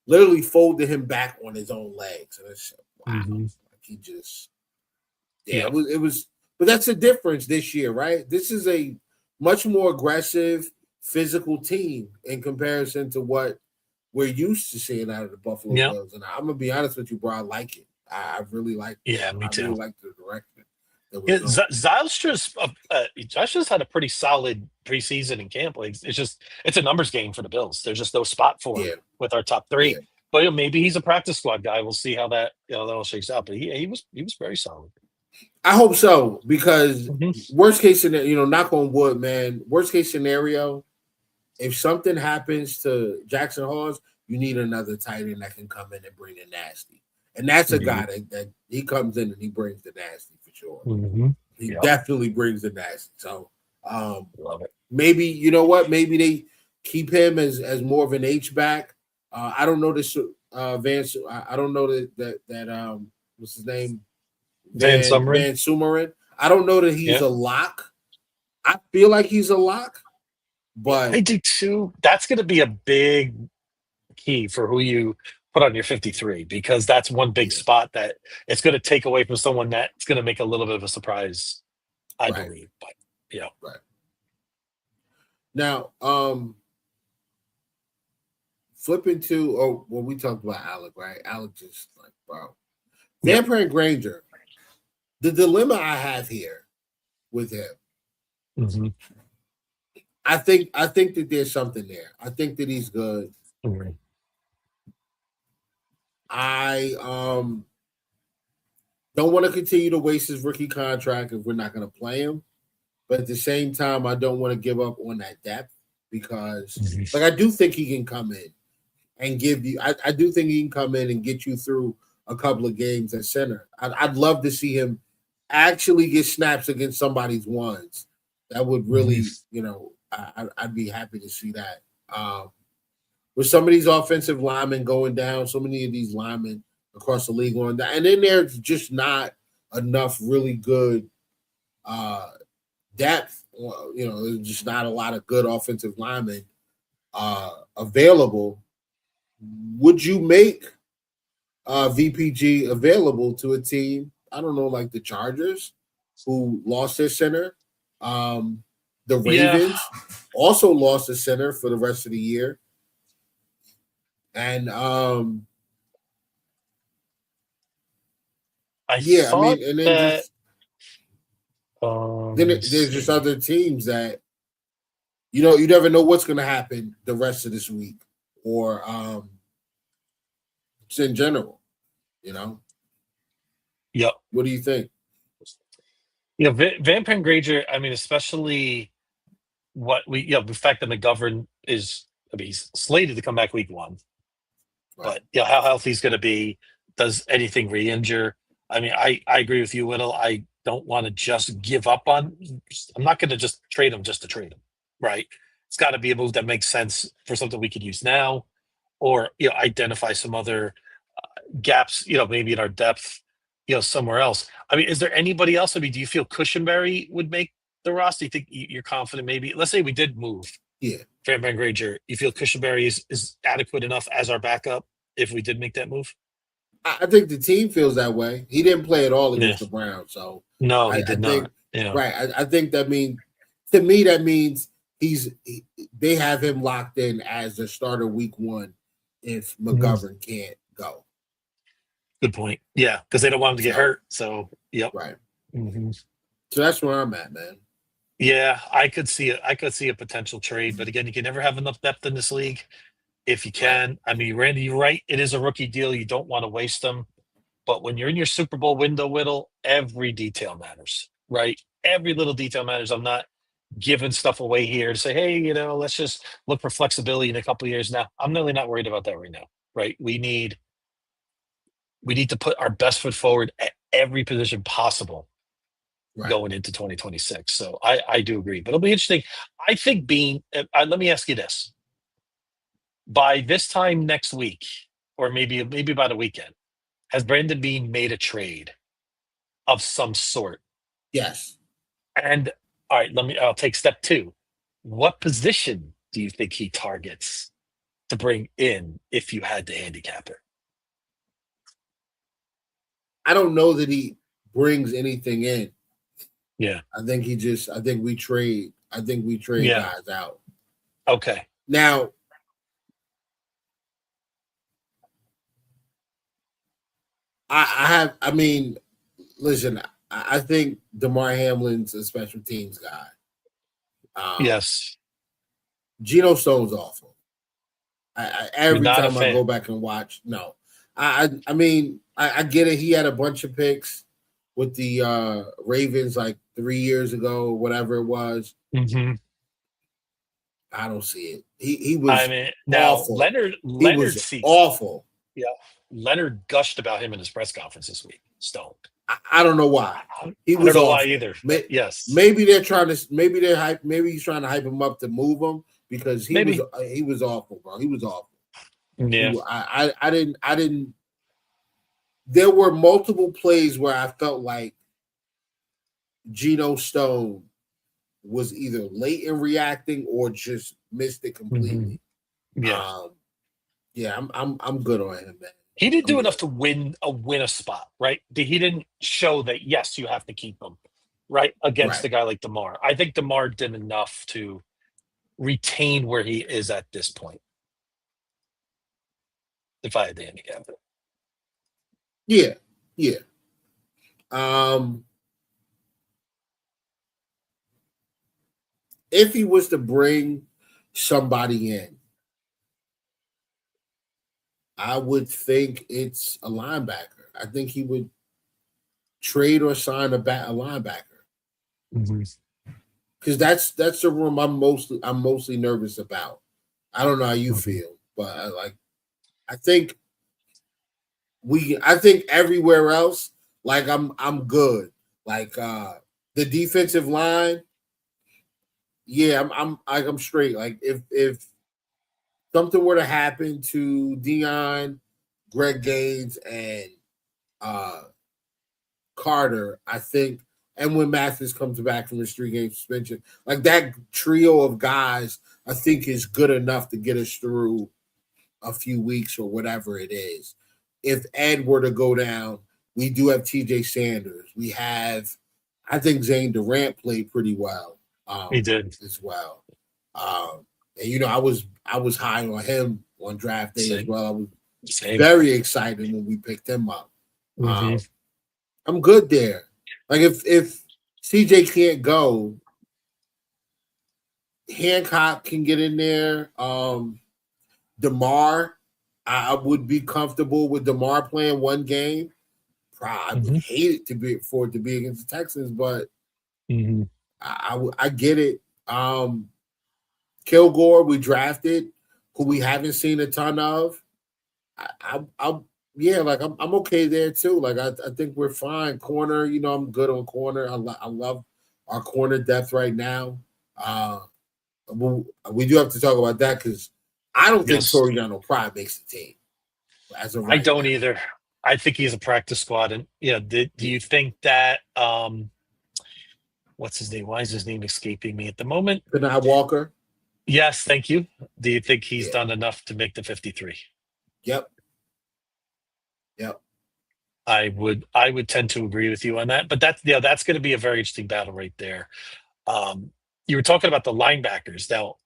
literally folded him back on his own legs. And it's wow, like he just Yeah, it was, but that's the difference this year, right? This is a much more aggressive, physical team in comparison to what we're used to seeing out of the Buffalo Bills. And I'm gonna be honest with you, bro. I like it. I really like it. Yeah, me too. I really like the direction. Zylstra's had a pretty solid preseason and camp. Like, it's a numbers game for the Bills. There's just no spot for him with our top three. Yeah. But maybe he's a practice squad guy. We'll see how that all shakes out. But he was very solid. I hope so, because worst case scenario, knock on wood, man. Worst case scenario, if something happens to Jackson Hawes, you need another tight end that can come in and bring the nasty. And that's a guy that he comes in and he brings the nasty for sure. He definitely brings the nasty. So love it. Maybe, you know what? Maybe they keep him as more of an H-back. I don't know this Vance. I don't know that what's his name? Van Sumeren. I don't know that he's a lock. I feel like he's a lock, but I do too. That's going to be a big key for who you put on your 53, because that's one big spot that it's going to take away from someone that's going to make a little bit of a surprise, I believe. But right now, flipping to when we talked about Alec, right? Alec just like, wow. Vampire and Granger. The dilemma I have here with him, I think that there's something there. I think that he's good. I don't want to continue to waste his rookie contract if we're not going to play him, but at the same time, I don't want to give up on that depth, because, I do think he can come in and give you. I do think he can come in and get you through a couple of games at center. I'd love to see him actually get snaps against somebody's ones. That would really, I'd be happy to see that. With some of these offensive linemen going down, so many of these linemen across the league going down, and then there's just not enough really good depth. There's just not a lot of good offensive linemen available. Would you make VPG available to a team, I don't know, like the Chargers, who lost their center? The Ravens also lost a center for the rest of the year. And there's just other teams that you never know what's going to happen the rest of this week, or just in general, Yep. What do you think? Van Pen Granger, especially the fact that McGovern he's slated to come back week 1. Right. But how healthy he's going to be, does anything re-injure? I agree with you, Whittle. I don't want to just give up on. I'm not going to just trade him just to trade him, right? It's got to be a move that makes sense for something we could use now, or identify some other gaps, maybe in our depth, somewhere else. Is there anybody else? Do you feel Cushenberry would make the roster? You think you're confident? Maybe, let's say we did move. Van Granger, you feel Cushenberry is adequate enough as our backup if we did make that move? I think the team feels that way. He didn't play at all against the Browns, so no, he did not. Right. I think that means, to me, that means they have him locked in as the starter week 1 if McGovern can't go. Good point. Yeah, because they don't want him to get hurt. So, yep. Right. So that's where I'm at, man. Yeah, I could see it. I could see a potential trade, but again, you can never have enough depth in this league. If you can, Randy, you're right. It is a rookie deal. You don't want to waste them. But when you're in your Super Bowl window, Whittle, every detail matters, right? Every little detail matters. I'm not giving stuff away here to say, hey, let's just look for flexibility in a couple of years now. I'm really not worried about that right now, right? We need to put our best foot forward at every position possible going into 2026. So I do agree, but it'll be interesting. I think let me ask you this. By this time next week, or maybe by the weekend, has Brandon Beane made a trade of some sort? Yes. And all right, I'll take step 2. What position do you think he targets to bring in if you had to handicap it? I don't know that he brings anything in. Yeah. I think we trade guys out. Okay. Now, listen, I think DeMar Hamlin's a special teams guy. Yes. Geno Stone's awful. Every time I go back and watch, no. I get it. He had a bunch of picks with the Ravens like 3 years ago, whatever it was. Mm-hmm. I don't see it. He was awful. Leonard was awful. Yeah. Leonard gushed about him in his press conference this week. Stoned. I don't know why. He was awful. Why either. Yes. Maybe he's trying to hype him up to move him because he was awful, bro. He was awful. Yeah. I didn't. There were multiple plays where I felt like Geno Stone was either late in reacting or just missed it completely. Mm-hmm. Yeah. I'm good on him, man. He didn't do enough to win a spot, right? He didn't show that, yes, you have to keep him, right, against a guy like DeMar. I think DeMar did enough to retain where he is at this point, if I had to handicap it. Yeah. If he was to bring somebody in, I would think it's a linebacker. I think he would trade or sign a linebacker. Because that's the room I'm mostly nervous about. I don't know how you feel, but I think everywhere else, like I'm good. Like the defensive line, yeah, I'm straight. Like if something were to happen to Dion, Greg Gaines, and Carter, I think, and when Mathis comes back from his 3-game suspension, like that trio of guys, I think is good enough to get us through a few weeks or whatever it is. If Ed were to go down, we do have TJ Sanders. We have, I think Zane Durant played pretty well. He did as well. And I was high on him on draft day as well. I was very excited when we picked him up. I'm good there. Like if CJ can't go, Hancock can get in there. DeMar, I would be comfortable with DeMar playing one game. I would hate it for it to be against the Texans, but I get it. Kilgore, we drafted, who we haven't seen a ton of. I'm okay there too. Like I think we're fine. Corner, I'm good on corner. I love our corner depth right now. We do have to talk about that because I don't think Soriano Pride makes the team. I don't either. I think he's a practice squad, and do you think that what's his name? Why is his name escaping me at the moment? Benai Walker. Yes, thank you. Do you think he's done enough to make the 53? Yep. I would tend to agree with you on that, but that's going to be a very interesting battle right there. You were talking about the linebackers. Now,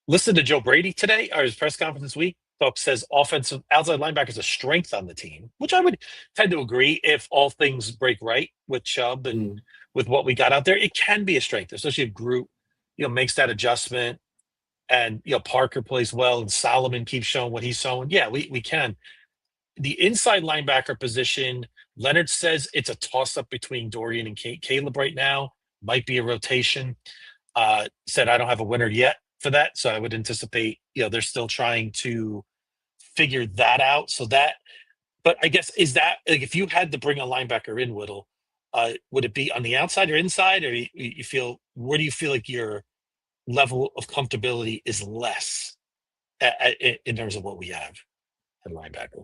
listen to Joe Brady today, or his press conference this week. Says offensive outside linebackers a strength on the team, which I would tend to agree. If all things break right with Chubb and with what we got out there, it can be a strength, especially if Groot, makes that adjustment, and Parker plays well, and Solomon keeps showing what he's showing. Yeah, we can. The inside linebacker position, Leonard says it's a toss-up between Dorian and Caleb right now. Might be a rotation. Said I don't have a winner yet for that, so I would anticipate they're still trying to figure that out. But I guess is that like if you had to bring a linebacker in, Whittle, would it be on the outside or inside, or you feel where do you feel like your level of comfortability is less in terms of what we have at linebacker?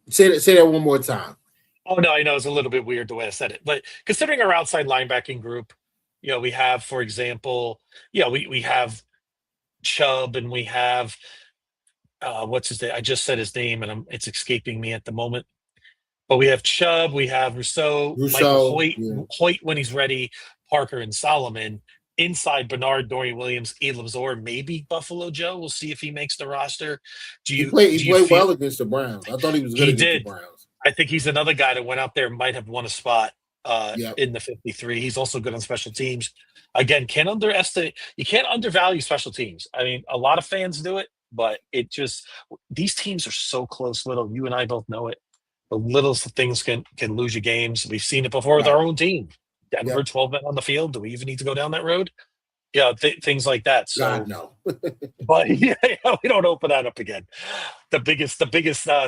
Say that one more time. Oh no, I know it's a little bit weird the way I said it, but considering our outside linebacking group, we have, for example, we have Chubb, and we have what's his name? I just said his name, and it's escaping me at the moment. But we have Chubb, we have Rousseau, Michael Hoyt when he's ready, Parker and Solomon. Inside Bernard, Dorian Williams, Elam Zor, maybe Buffalo Joe. We'll see if he makes the roster. He played well against the Browns. I thought he was good against the Browns. I think he's another guy that went out there and might have won a spot in the 53. He's also good on special teams. Again, you can't undervalue special teams. I mean, a lot of fans do it, but these teams are so close, little. You and I both know it. The littlest things can lose you games. We've seen it before with our own team. Denver, 12 men on the field. Do we even need to go down that road? Yeah, things like that. So, God, no. But we don't open that up again. The biggest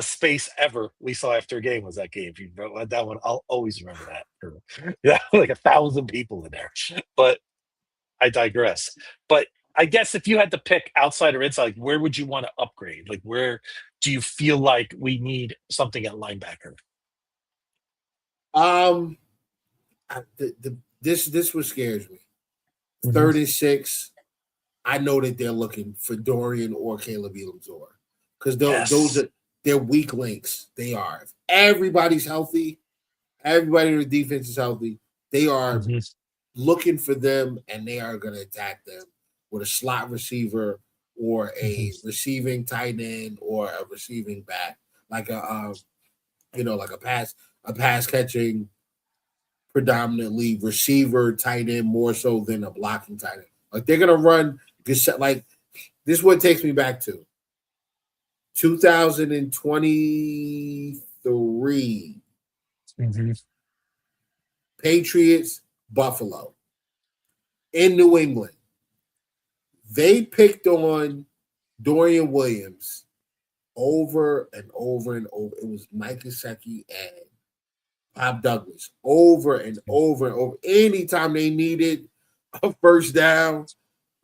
space ever we saw after a game was that game. You know, that one, I'll always remember that. Yeah, like 1,000 people in there. But I digress. But I guess if you had to pick outside or inside, where would you want to upgrade? Like, where do you feel like we need something at linebacker? This what scares me. 3rd and 6. I know that they're looking for Dorian or Caleb Elamzor because those are their weak links. They are. If everybody's healthy, everybody in the defense is healthy. They are looking for them, and they are going to attack them with a slot receiver or a receiving tight end or a receiving back, like like a pass catching, predominantly receiver tight end more so than a blocking tight end. Like they're gonna run like this is what takes me back to 2023 Patriots Buffalo in New England. They picked on Dorian Williams over and over and over. It was Mike Gesicki and Bob Douglas over and over and over. Anytime they needed a first down,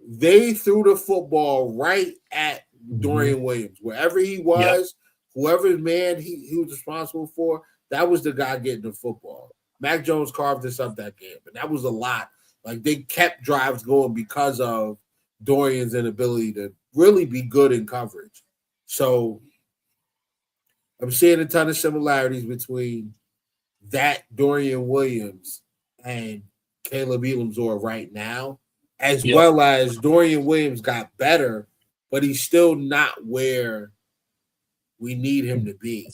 they threw the football right at Dorian Williams. Wherever he was, whoever man he was responsible for, that was the guy getting the football. Mac Jones carved us up that game, but that was a lot. Like they kept drives going because of Dorian's inability to really be good in coverage. So I'm seeing a ton of similarities between that Dorian Williams and Caleb Elamzor right now, as well as Dorian Williams got better, but he's still not where we need him to be.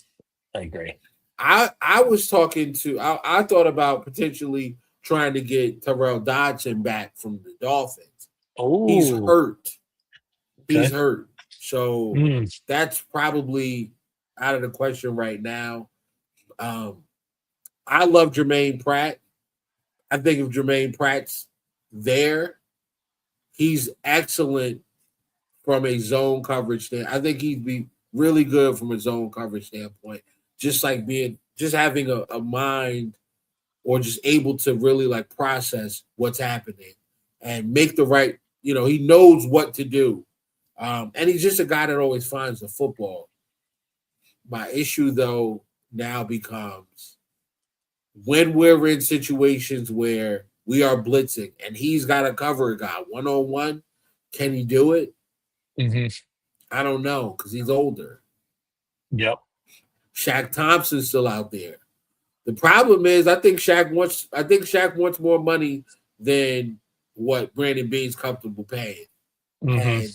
I agree. I was talking to I thought about potentially trying to get Terrell Dodson back from the Dolphins. Oh, he's hurt. Okay. He's hurt. So that's probably out of the question right now. I love Jermaine Pratt. I think if Jermaine Pratt's there, he's excellent from a zone coverage standpoint. I think he'd be really good from a zone coverage standpoint. Just like having a mind or just able to really like process what's happening and make the right, he knows what to do. And he's just a guy that always finds the football. My issue though now becomes when we're in situations where we are blitzing and he's got to cover a guy one-on-one, can he do it? I don't know because he's older. Yep. Shaq Thompson's still out there. The problem is, I think Shaq wants more money than what Brandon Beane's comfortable paying. And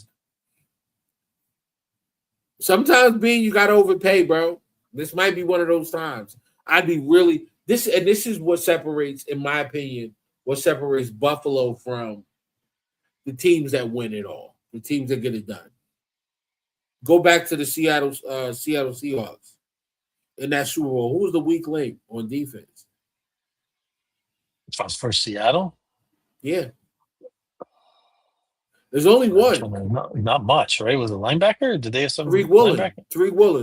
sometimes, Beane, you got to overpay, bro. This might be one of those times. I'd be really this is what separates, in my opinion, what separates Buffalo from the teams that win it all, the teams that get it done. Go back to the Seattle Seahawks in that Super Bowl. Who was the weak link on defense? For Seattle? Yeah. There's only one. Not much, right? Was it a linebacker? Did they have some Tariq Woolen,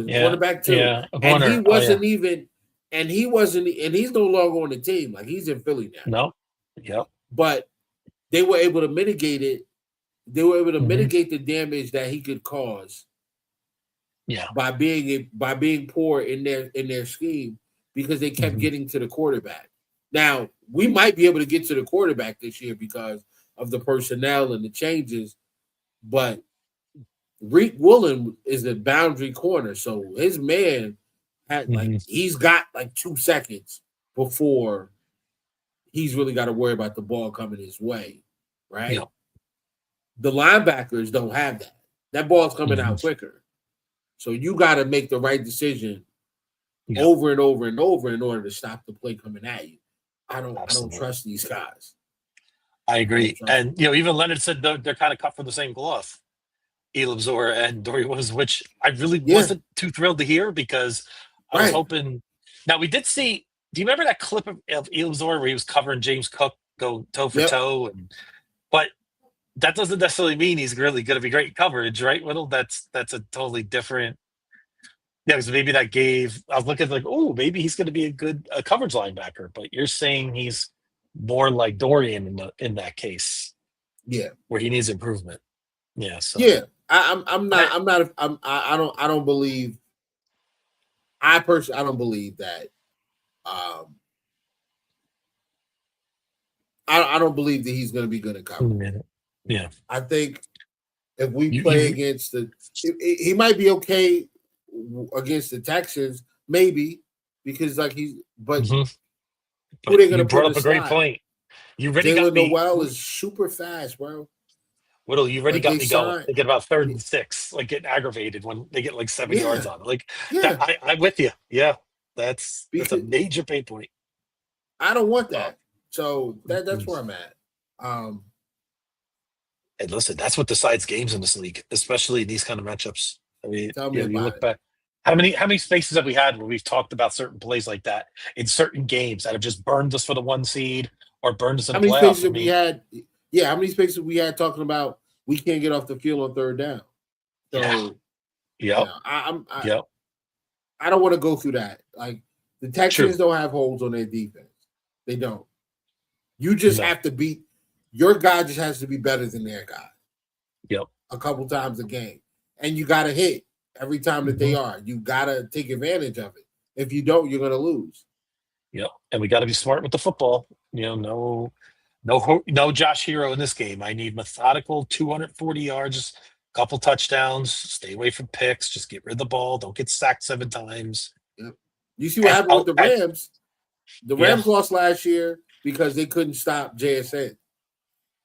cornerback too. Yeah, and he wasn't even, and he's no longer on the team. Like he's in Philly now. No. Yep. But they were able to mitigate it. They were able to mitigate the damage that he could cause. Yeah. By being poor in their scheme because they kept getting to the quarterback. Now, we might be able to get to the quarterback this year because of the personnel and the changes, but Reek Woolen is the boundary corner, so his man He's got like 2 seconds before he's really got to worry about the ball coming his way, right? Yeah. The linebackers don't have that. That ball's coming out quicker. So you got to make the right decision over and over and over in order to stop the play coming at you. I don't trust these guys. I agree. And, even Leonard said they're kind of cut from the same cloth. Elam Zora and Dory Williams, which I really wasn't too thrilled to hear because I was hoping. Now, we did see, do you remember that clip of Elam Zora where he was covering James Cook, go toe for toe? But that doesn't necessarily mean he's really going to be great coverage, right, Whittle? That's a totally different. Yeah, because maybe that gave. I was looking like, oh, maybe he's going to be a coverage linebacker. But you're saying he's more like Dorian in that case. Yeah, where he needs improvement. Yeah. So. Yeah, I don't believe. I don't believe that. I don't believe that he's going to be good at coverage. Yeah, I think if we play against he might be okay against the Texans, maybe because but who are they going to put up a great point. You already got me. Noel is super fast, bro. Whittle, you already got me going. They get about 3rd and 6, getting aggravated when they get 7 yards on it. I'm with you. Yeah, that's a major pain point. I don't want that. So that's where I'm at. And listen, that's what decides games in this league, especially in these kind of matchups. I mean, you look back. How many spaces have we had where we've talked about certain plays like that in certain games that have just burned us for the 1 seed or burned us in the playoffs? How many spaces we had talking about we can't get off the field on 3rd down? So, I don't want to go through that. Like the Texans don't have holes on their defense. They don't. You just have to beat your guy. Just has to be better than their guy. Yep. A couple times a game, and you got to hit every time that they are. You got to take advantage of it. If you don't, you're going to lose. Yep. And we got to be smart with the football. No Josh Hero in this game. I need methodical 240 yards, couple touchdowns, stay away from picks, just get rid of the ball. Don't get sacked 7 times. Yep. You see what happened with the Rams? The Rams lost last year because they couldn't stop JSN.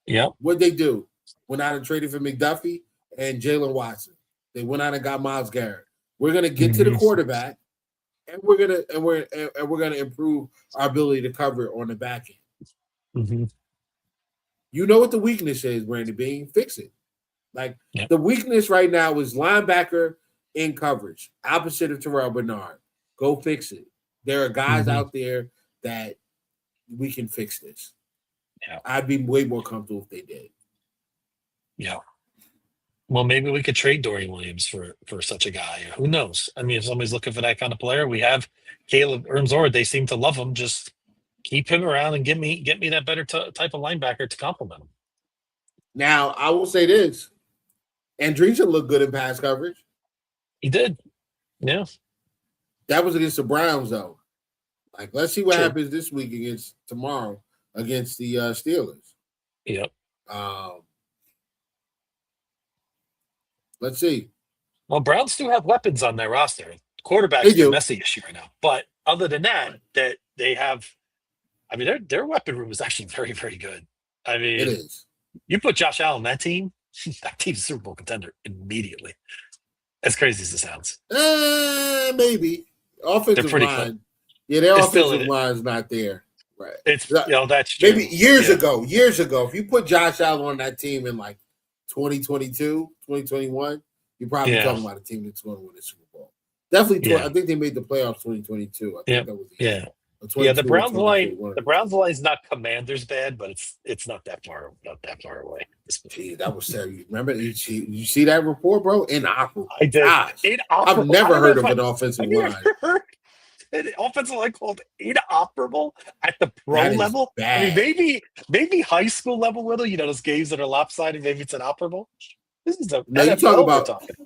Yep. What'd they do? Went out and traded for McDuffie and Jalen Watson. They went out and got Myles Garrett. We're gonna get to the quarterback, and we're gonna improve our ability to cover on the back end. Mm-hmm. You know what the weakness is, Brandon Bean. Fix it. The weakness right now is linebacker in coverage, opposite of Terrell Bernard. Go fix it. There are guys out there that we can fix this. Yeah. I'd be way more comfortable if they did. Yeah. Well, maybe we could trade Dorian Williams for such a guy. Who knows? I mean, if somebody's looking for that kind of player, we have Caleb Ermzor. They seem to love him. Just keep him around and get me that better type of linebacker to complement him. Now, I will say this. Andreessen looked good in pass coverage. He did. Yeah. That was against the Browns, though. Let's see what happens this week tomorrow against the Steelers. Yep. Let's see. Well, Browns do have weapons on their roster. Quarterback's a messy issue right now. But other than that they have – I mean, their weapon room is actually very, very good. I mean, it is. You put Josh Allen on that team's a Super Bowl contender immediately. As crazy as it sounds. Maybe. Offensive line. Yeah, their offensive line is not there. Right. It's that's true. Maybe years ago. If you put Josh Allen on that team in 2022, 2021, you're probably talking about a team that's going to win the Super Bowl. Definitely, I think they made the playoffs 2022. I think that was the year. The Browns line is not Commanders bad, but it's not that far away. Gee, that was terrible. Remember, you see that report, bro? Inoperable. I did. I've never heard of an offensive line. An offensive line called inoperable at the pro level. Bad. I mean, maybe high school level, Whittle. Those games that are lopsided. Maybe it's inoperable. This is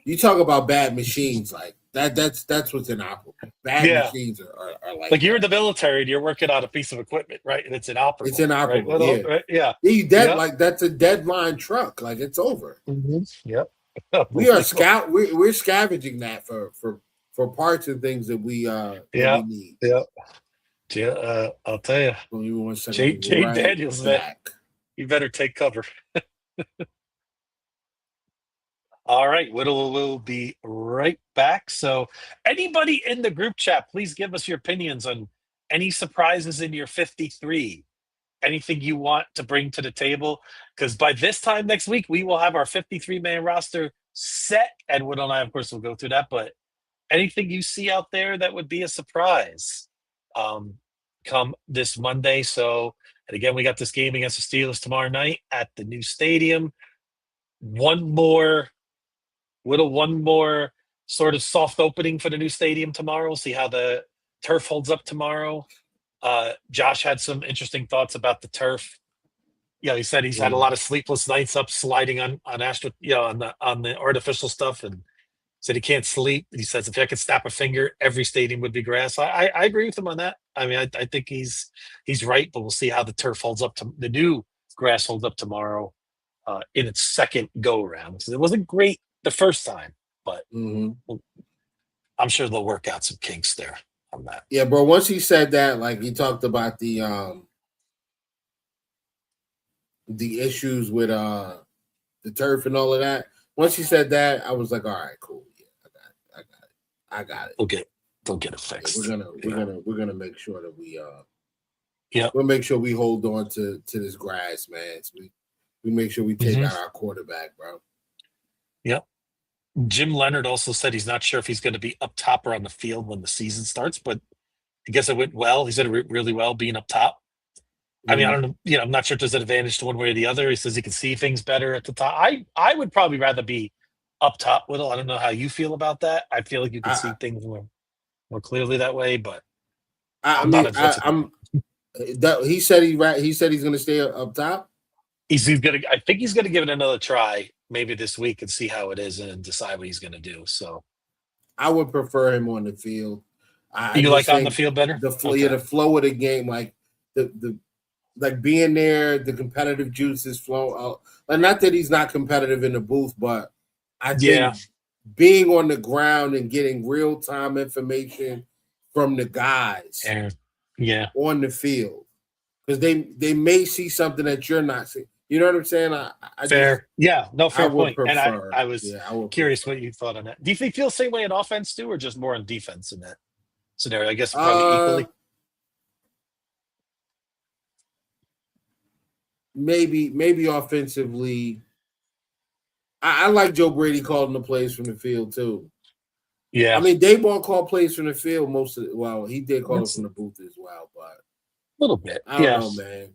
you talk about bad machines like that. That's what's inoperable. Bad machines are like you're in the military and you're working on a piece of equipment, right? And it's inoperable. It's inoperable. Right? Right? Yeah. That's a deadline truck. It's over. Mm-hmm. Yep. We are We're scavenging that for for parts and things that we need. Yeah. I'll tell you. Well, you 1 second. Jay Daniels, man. You better take cover. All right, Whittle will be right back. So, anybody in the group chat, please give us your opinions on any surprises in your 53. Anything you want to bring to the table? Because by this time next week, we will have our 53-man roster set. And Whittle and I, of course, will go through that. But anything you see out there that would be a surprise come this Monday. So, and again, we got this game against the Steelers tomorrow night at the new stadium. One more sort of soft opening for the new stadium tomorrow. See how the turf holds up tomorrow. Josh had some interesting thoughts about the turf. Yeah, he said he's had a lot of sleepless nights up sliding on the artificial stuff, and said he can't sleep. He says if I could snap a finger, every stadium would be grass. I agree with him on that. I mean, I think he's right, but we'll see how the turf holds up to the new grass holds up tomorrow in its second go around. So it wasn't great the first time, but I'm sure they'll work out some kinks there on that. Yeah, bro. Once he said that, like he talked about the issues with the turf and all of that. Once he said that, I was like, all right, cool. Yeah, I got it. They'll get it fixed. Yeah, we're gonna make sure that we'll make sure we hold on to this grass, man. So we make sure we take out our quarterback, bro. Yep. Jim Leonard also said he's not sure if he's going to be up top or on the field when the season starts, but I guess it went well. He said it really well being up top. I mean, I don't know. I'm not sure if there's an advantage to one way or the other. He says he can see things better at the top. I would probably rather be up top, Whittle. I don't know how you feel about that. I feel like you can see things more clearly that way, but he said he's going to stay up top. I think he's gonna give it another try maybe this week and see how it is and decide what he's gonna do. So I would prefer him on the field. You like on the field better? The flow of the game, like the like being there, the competitive juices flow out. Like, not that he's not competitive in the booth, but I think being on the ground and getting real time information from the guys on the field. Because they may see something that you're not seeing. You know what I'm saying? Fair point. And I was curious what you thought on that. Do you feel the same way in offense too, or just more on defense in that scenario? I guess probably equally. Maybe offensively. I like Joe Brady calling the plays from the field too. Yeah. I mean, Dayball called plays from the field he did call it from the booth as well, but a little bit. I don't know, man.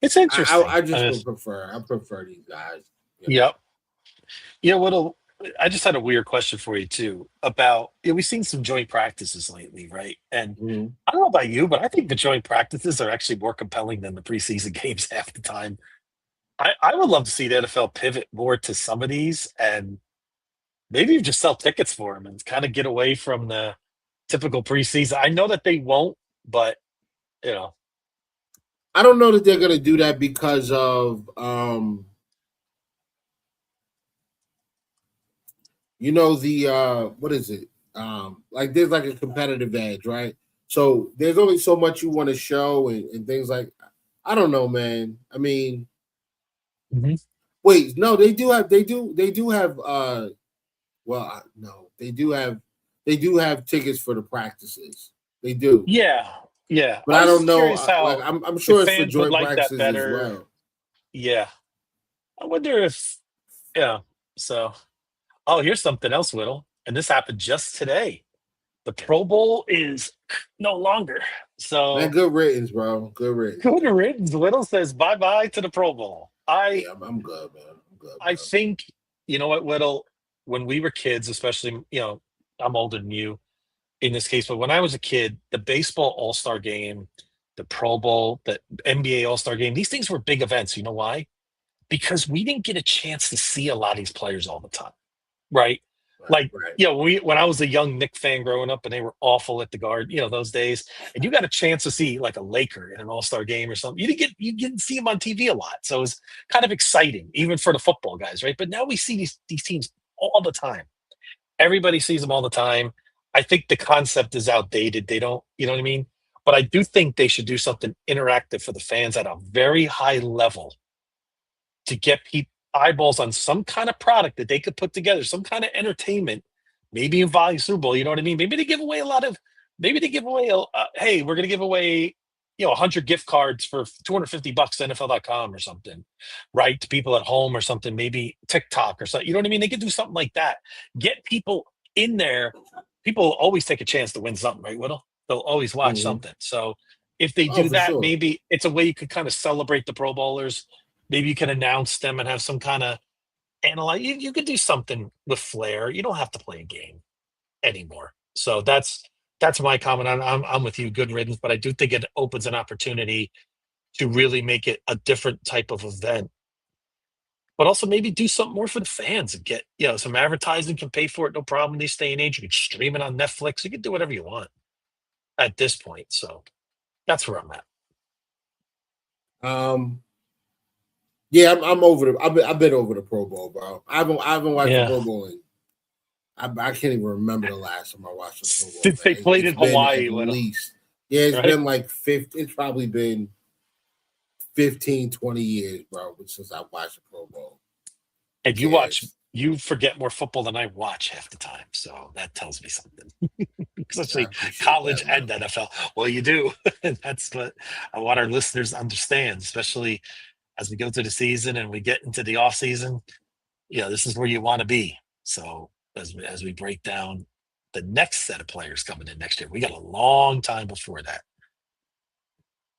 It's interesting. I just would prefer. I prefer these guys. Yep. Yeah. I just had a weird question for you too about. We've seen some joint practices lately, right? And I don't know about you, but I think the joint practices are actually more compelling than the preseason games half the time. I would love to see the NFL pivot more to some of these and maybe just sell tickets for them and kind of get away from the typical preseason. I know that they won't, but I don't know that they're going to do that because of, what is it? Like there's like a competitive edge, right? So there's only so much you want to show and things like, I don't know, man. I mean, wait, no, they do have tickets for the practices. They do. Yeah. But I don't know. I'm sure it's for joint practices as well. Yeah. I wonder if, So, here's something else, Whittle. And this happened just today. The Pro Bowl is no longer. So, man, good riddance, bro. Good riddance. Good riddance. Whittle says bye-bye to the Pro Bowl. I'm good, man. I'm good. I think, you know what, Whittle? When we were kids, especially, I'm older than you in this case, but when I was a kid, the baseball all-star game, the Pro Bowl, the NBA all-star game, these things were big events. You know why? Because we didn't get a chance to see a lot of these players all the time, right? When I was a young Knicks fan growing up and they were awful at the guard, those days, and you got a chance to see like a Laker in an all-star game or something. You didn't see them on TV a lot. So it was kind of exciting, even for the football guys, right? But now we see these teams all the time. Everybody sees them all the time. I think the concept is outdated. They don't, you know what I mean? But I do think they should do something interactive for the fans at a very high level to get eyeballs on some kind of product that they could put together, some kind of entertainment, maybe involving Super Bowl. You know what I mean? Maybe they give away hey, we're going to give away, 100 gift cards for $250 to NFL.com or something, right? To people at home or something, maybe TikTok or something. You know what I mean? They could do something like that. Get people in there. People always take a chance to win something, right, Whittle? They'll always watch something. So if they do that, sure. maybe it's a way you could kind of celebrate the Pro Bowlers. Maybe you can announce them and have some kind of analyze. You could do something with flair. You don't have to play a game anymore. So that's my comment. I'm with you. Good riddance, but I do think it opens an opportunity to really make it a different type of event. But also maybe do something more for the fans and get some advertising can pay for it, no problem. In this day and age, you can stream it on Netflix. You can do whatever you want at this point. So that's where I'm at. Yeah, I'm over I've been over the Pro Bowl, bro. I haven't watched the Pro Bowl in. I can't even remember the last time I watched the Pro Bowl. Since they played in Hawaii, at least. Yeah, it's been like 50. It's probably been 15, 20 years, bro, since I watched the Pro Bowl. And you forget more football than I watch half the time, so that tells me something. Especially college and NFL. Well, you do. That's what I want our listeners to understand, especially as we go through the season and we get into the off season. This is where you want to be. So as we break down the next set of players coming in next year, we got a long time before that.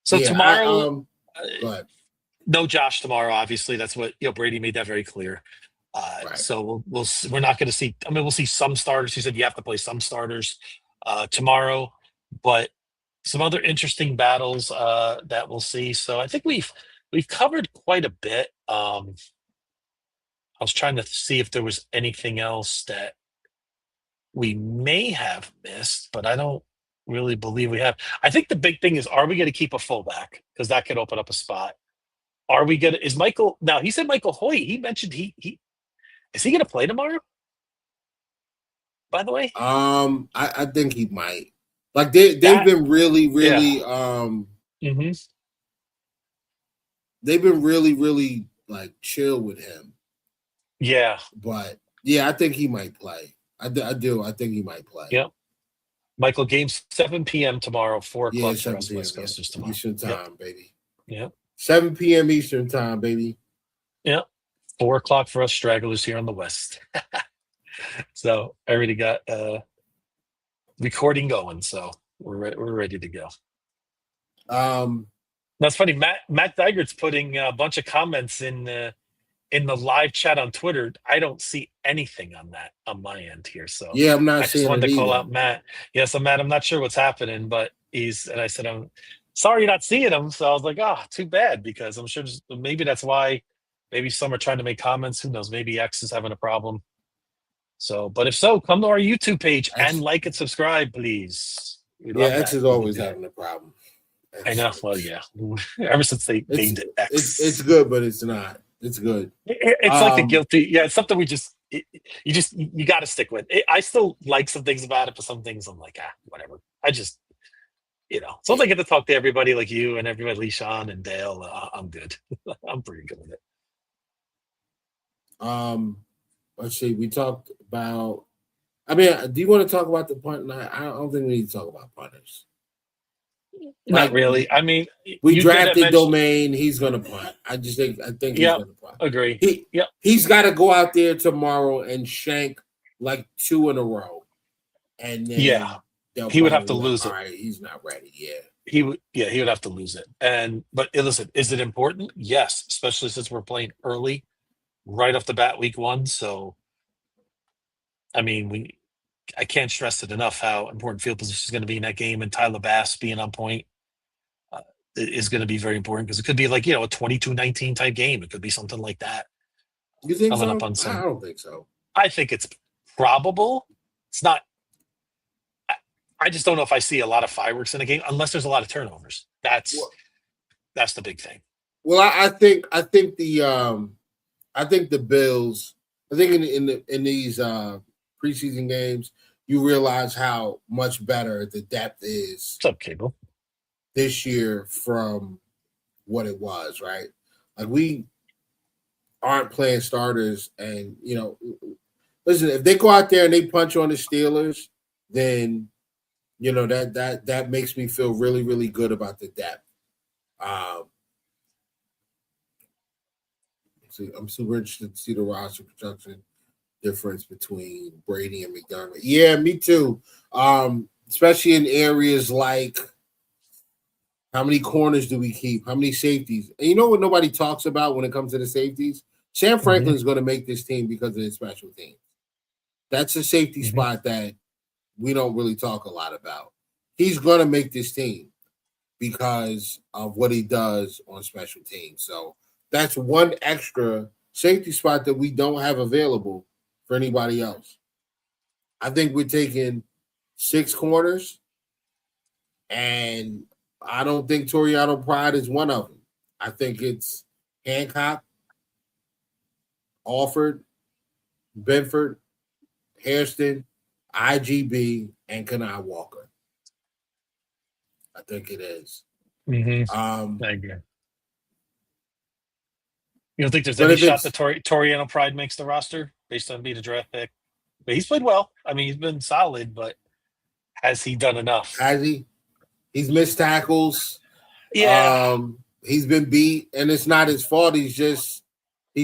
So tomorrow, no Josh tomorrow. Obviously, that's what Brady made that very clear. Right. So we're not going to see. I mean, we'll see some starters. He said you have to play some starters tomorrow, but some other interesting battles that we'll see. So I think we've covered quite a bit. I was trying to see if there was anything else that we may have missed, but I don't really believe we have. I think the big thing is, are we going to keep a fullback? Because that could open up a spot. Are we going to, is Michael, now he said Michael Hoyt, he mentioned is he going to play tomorrow? By the way? I think he might. Like they've been really, they've been really like chill with him. Yeah. But yeah, I think he might play. I do. I think he might play. Yep. Michael, game 7 p.m. tomorrow, 4 o'clock for us West Coasters tomorrow. Eastern time, baby. Yep. 7 p.m. Eastern time, baby. Yep. 4 o'clock for us stragglers here on the West. So I already got recording going, so we're ready to go. That's funny. Matt Dygert's putting a bunch of comments in the live chat on Twitter. I don't see anything on that on my end here. So yeah, I'm not seeing it. I just wanted to call either. out Matt. Yeah, so Matt, I'm not sure what's happening, but and I said, I'm sorry you're not seeing him. So I was like, too bad, because I'm sure maybe that's why. Maybe some are trying to make comments. Who knows? Maybe X is having a problem. So, but if so, come to our YouTube page and like and subscribe, please. X is always having a problem. I know. Well, yeah. Ever since they named it X. It's good, but it's not. It's good. It's like the guilty. Yeah, it's something you got to stick with. I still like some things about it, but some things I'm like, whatever. I just, so I get to talk to everybody like you and everybody, Lee, Sean, and Dale. I'm good. I'm pretty good with it. Let's see. We talked about. I mean, do you want to talk about the punt? I don't think we need to talk about punters. Not really. I mean, we drafted Domain. He's going to punt. I think he's going to punt. Agree. He's got to go out there tomorrow and shank like 2 in a row, and then he would have to lose it. All right, he's not ready. He would have to lose it. But listen, is it important? Yes, especially since we're playing early, right off the bat, week 1. So, I mean, I can't stress it enough how important field position is going to be in that game, and Tyler Bass being on point is going to be very important, because it could be like a 22-19 type game. It could be something like that. You think so? I don't think so. I think it's probable. It's not. I just don't know if I see a lot of fireworks in a game unless there's a lot of turnovers. That's the big thing. Well, I think the Bills. I think in these preseason games, you realize how much better the depth is. What's up, Cable? This year from what it was, right? Like we aren't playing starters, and listen, if they go out there and they punch on the Steelers, then that makes me feel really, really good about the depth. I'm super interested to see the roster production difference between Brady and McDermott. Yeah, me too. Especially in areas like how many corners do we keep? How many safeties? And you know what nobody talks about when it comes to the safeties? Sam Franklin's going to make this team because of his special teams. That's a safety spot that we don't really talk a lot about. He's going to make this team because of what he does on special teams. So that's one extra safety spot that we don't have available for anybody else. I think we're taking 6 corners, and I don't think Toriano Pride is one of them. I think it's Hancock, Alford, Benford, Hairston, IGB, and Kanai Walker. I think it is. I agree. You don't think there's any shot that Toriano Pride makes the roster based on being a draft pick? But he's played well. I mean, he's been solid, but has he done enough? Has he? He's missed tackles. Yeah. He's been beat, and it's not his fault. He's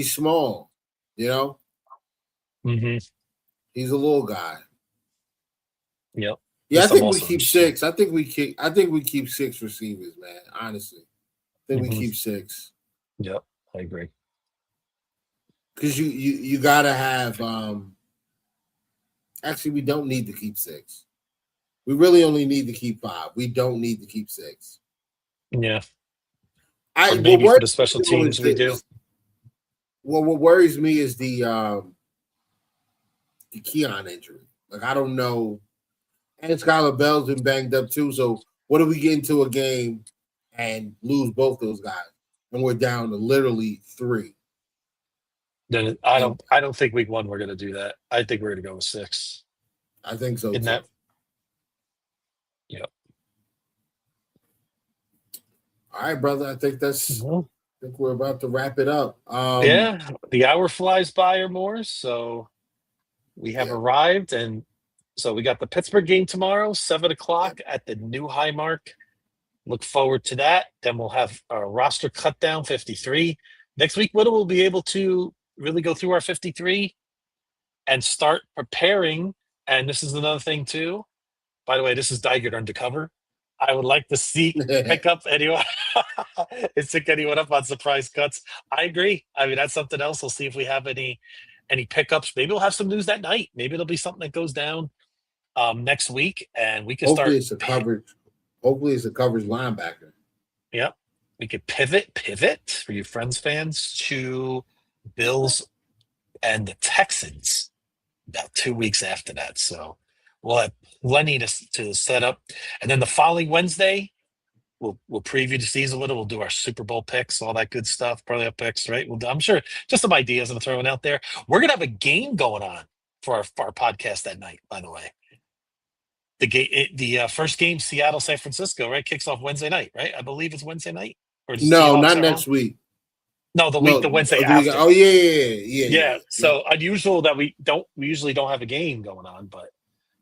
small, He's a little guy. Yep. Yeah, I think we keep 6. I think we keep 6 receivers, man. Honestly. I think we keep 6. Yep, I agree. Because you gotta have actually we don't need to keep 6. We really only need to keep 5. We don't need to keep 6. Yeah. Maybe for the special teams we do. Well, what worries me is the Keon injury. Like, I don't know. And Skylar Bell's been banged up too. So what if we get into a game and lose both those guys and we're down to literally 3? Then I don't think week 1 we're going to do that. I think we're going to go with 6. I think so too. Yep. All right, brother. I think I think we're about to wrap it up. Yeah, the hour flies by or more, so we have arrived, and so we got the Pittsburgh game tomorrow, 7:00 at the new high mark. Look forward to that. Then we'll have our roster cut down 53. Next week, we'll be able to really go through our 53 and start preparing. And this is another thing too. By the way, this is Digert Undercover. I would like to see pick up anyone up on surprise cuts. I agree. I mean, that's something else. We'll see if we have any pickups. Maybe we'll have some news that night. Maybe it'll be something that goes down next week, and we can hopefully start. Hopefully it's a coverage linebacker. Yep. We could pivot for you Friends fans to Bills and the Texans about 2 weeks after that. So we'll have plenty to set up. And then the following Wednesday, we'll preview the season a little. We'll do our Super Bowl picks, all that good stuff, parlay picks, right? I'm sure just some ideas I'm throwing out there. We're going to have a game going on for our podcast that night, by the way. The first game, Seattle, San Francisco, right? Kicks off Wednesday night, right? I believe it's Wednesday night. Or no, not next week. No, the Wednesday after. Oh yeah. So unusual that we usually don't have a game going on, but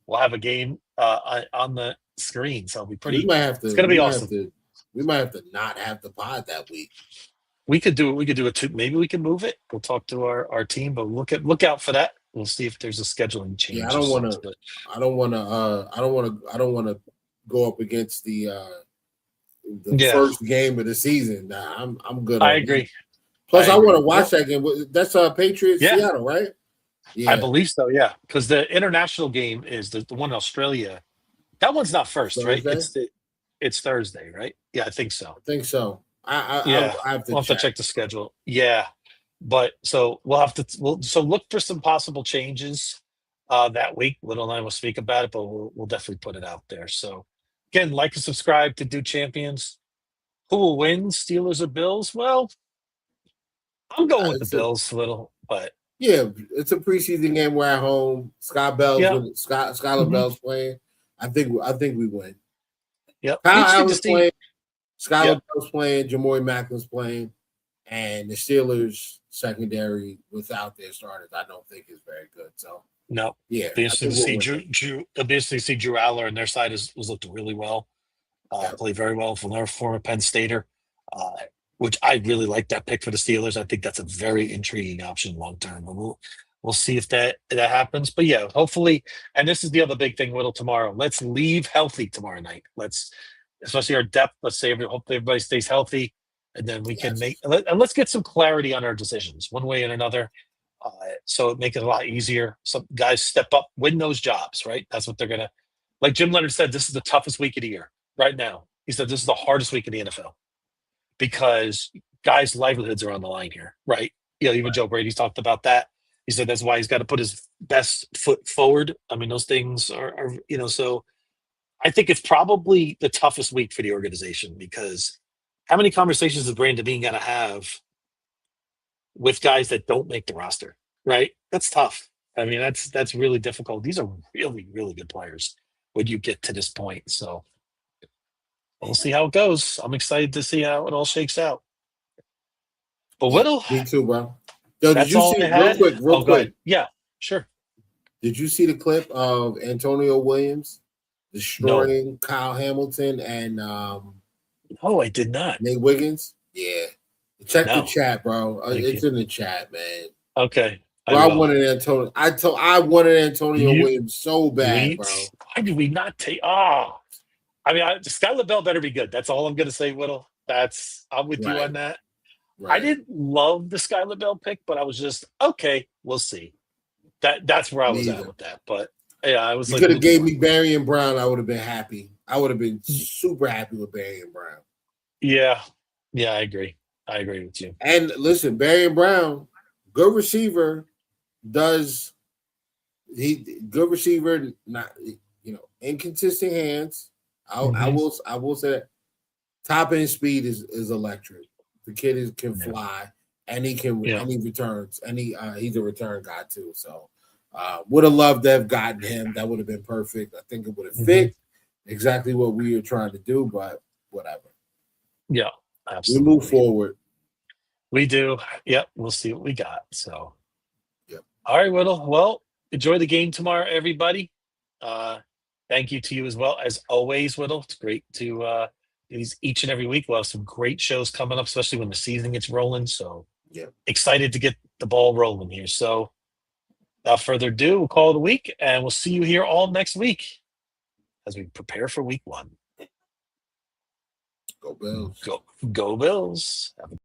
we'll have a game on the screen. So it'll be pretty. It's going to be awesome. We might have to not have the pod that week. We could do it too. Maybe we can move it. We'll talk to our team, but look out for that. We'll see if there's a scheduling change. Yeah, I don't want to go up against the first game of the season. Nah, I'm good. I agree. Plus, I want to watch that game. That's Patriots Seattle, right? Yeah, I believe so. Yeah, because the international game is the one in Australia. That one's not first, Thursday? Right? It's Thursday, right? Yeah, I think so. I have to check the schedule. Yeah. But so we'll look for some possible changes that week. Little and I will speak about it, but we'll definitely put it out there. So again, like and subscribe to Do Champions. Who will win, Steelers or Bills? Well, I'm going with the Bills a little, but Yeah, it's a preseason game. We're at home. Skylar Bell's playing. I think we win. Yep. Kyle Allen's playing. Skylar Bell's playing. Jamori Macklin's playing, and the Steelers secondary without their starters, I don't think is very good. So no, yeah, be interesting to see Drew Aller on their side has looked really well. Played very well from their former Penn Stater, which I really like that pick for the Steelers. I think that's a very intriguing option long term. But we'll see if that happens. But yeah, hopefully. And this is the other big thing, Whittle, tomorrow. Let's leave healthy tomorrow night. Especially our depth. Let's say hopefully everybody stays healthy, and then we can let's get some clarity on our decisions one way and another. So it make it a lot easier. Some guys step up, win those jobs, right? That's what they're gonna. Like Jim Leonard said, this is the toughest week of the year right now. He said this is the hardest week in the NFL because guys' livelihoods are on the line here, right? Even Joe Brady's talked about that. He said that's why he's got to put his best foot forward. I mean, those things are so I think it's probably the toughest week for the organization because how many conversations is Brandon Beane going to have with guys that don't make the roster, right? That's tough. I mean, that's really difficult. These are really, really good players when you get to this point. So we'll see how it goes. I'm excited to see how it all shakes out. But Whittle. Me too, bro. Yo, did you see real quick? Yeah, sure. Did you see the clip of Antonio Williams destroying Kyle Hamilton and Oh, I did not. Nate Wiggins? Yeah. Check the chat, bro. It's in the chat, man. Okay. I wanted Antonio. I wanted Antonio Williams so bad, bro. Why did we not take? Oh, I mean, Skylar Bell better be good. That's all I'm gonna say, Whittle. I'm with you on that. Right. I didn't love the Skylar Bell pick, but I was just okay. We'll see. That's where I was at with that. But yeah, I was. You could have gave me Barry and Brown. I would have been happy. I would have been super happy with Barry and Brown. Yeah, I agree. I agree with you. And listen, Barry and Brown, good receiver. Good receiver? Not inconsistent hands. I will say that top end speed is electric. The kid can fly, and he can and he returns, and he's a return guy too. So would have loved to have gotten him. That would have been perfect. I think it would have fit exactly what we were trying to do, but whatever. Yeah, absolutely. We move forward. We do. Yep, we'll see what we got. So, all right, Whittle. Well, enjoy the game tomorrow, everybody. Thank you to you as well, as always, Whittle. It's great to do these each and every week. We'll have some great shows coming up, especially when the season gets rolling. So, excited to get the ball rolling here. So, without further ado, we'll call it a week, and we'll see you here all next week as we prepare for week 1. Go Bills. Go Bills. Have a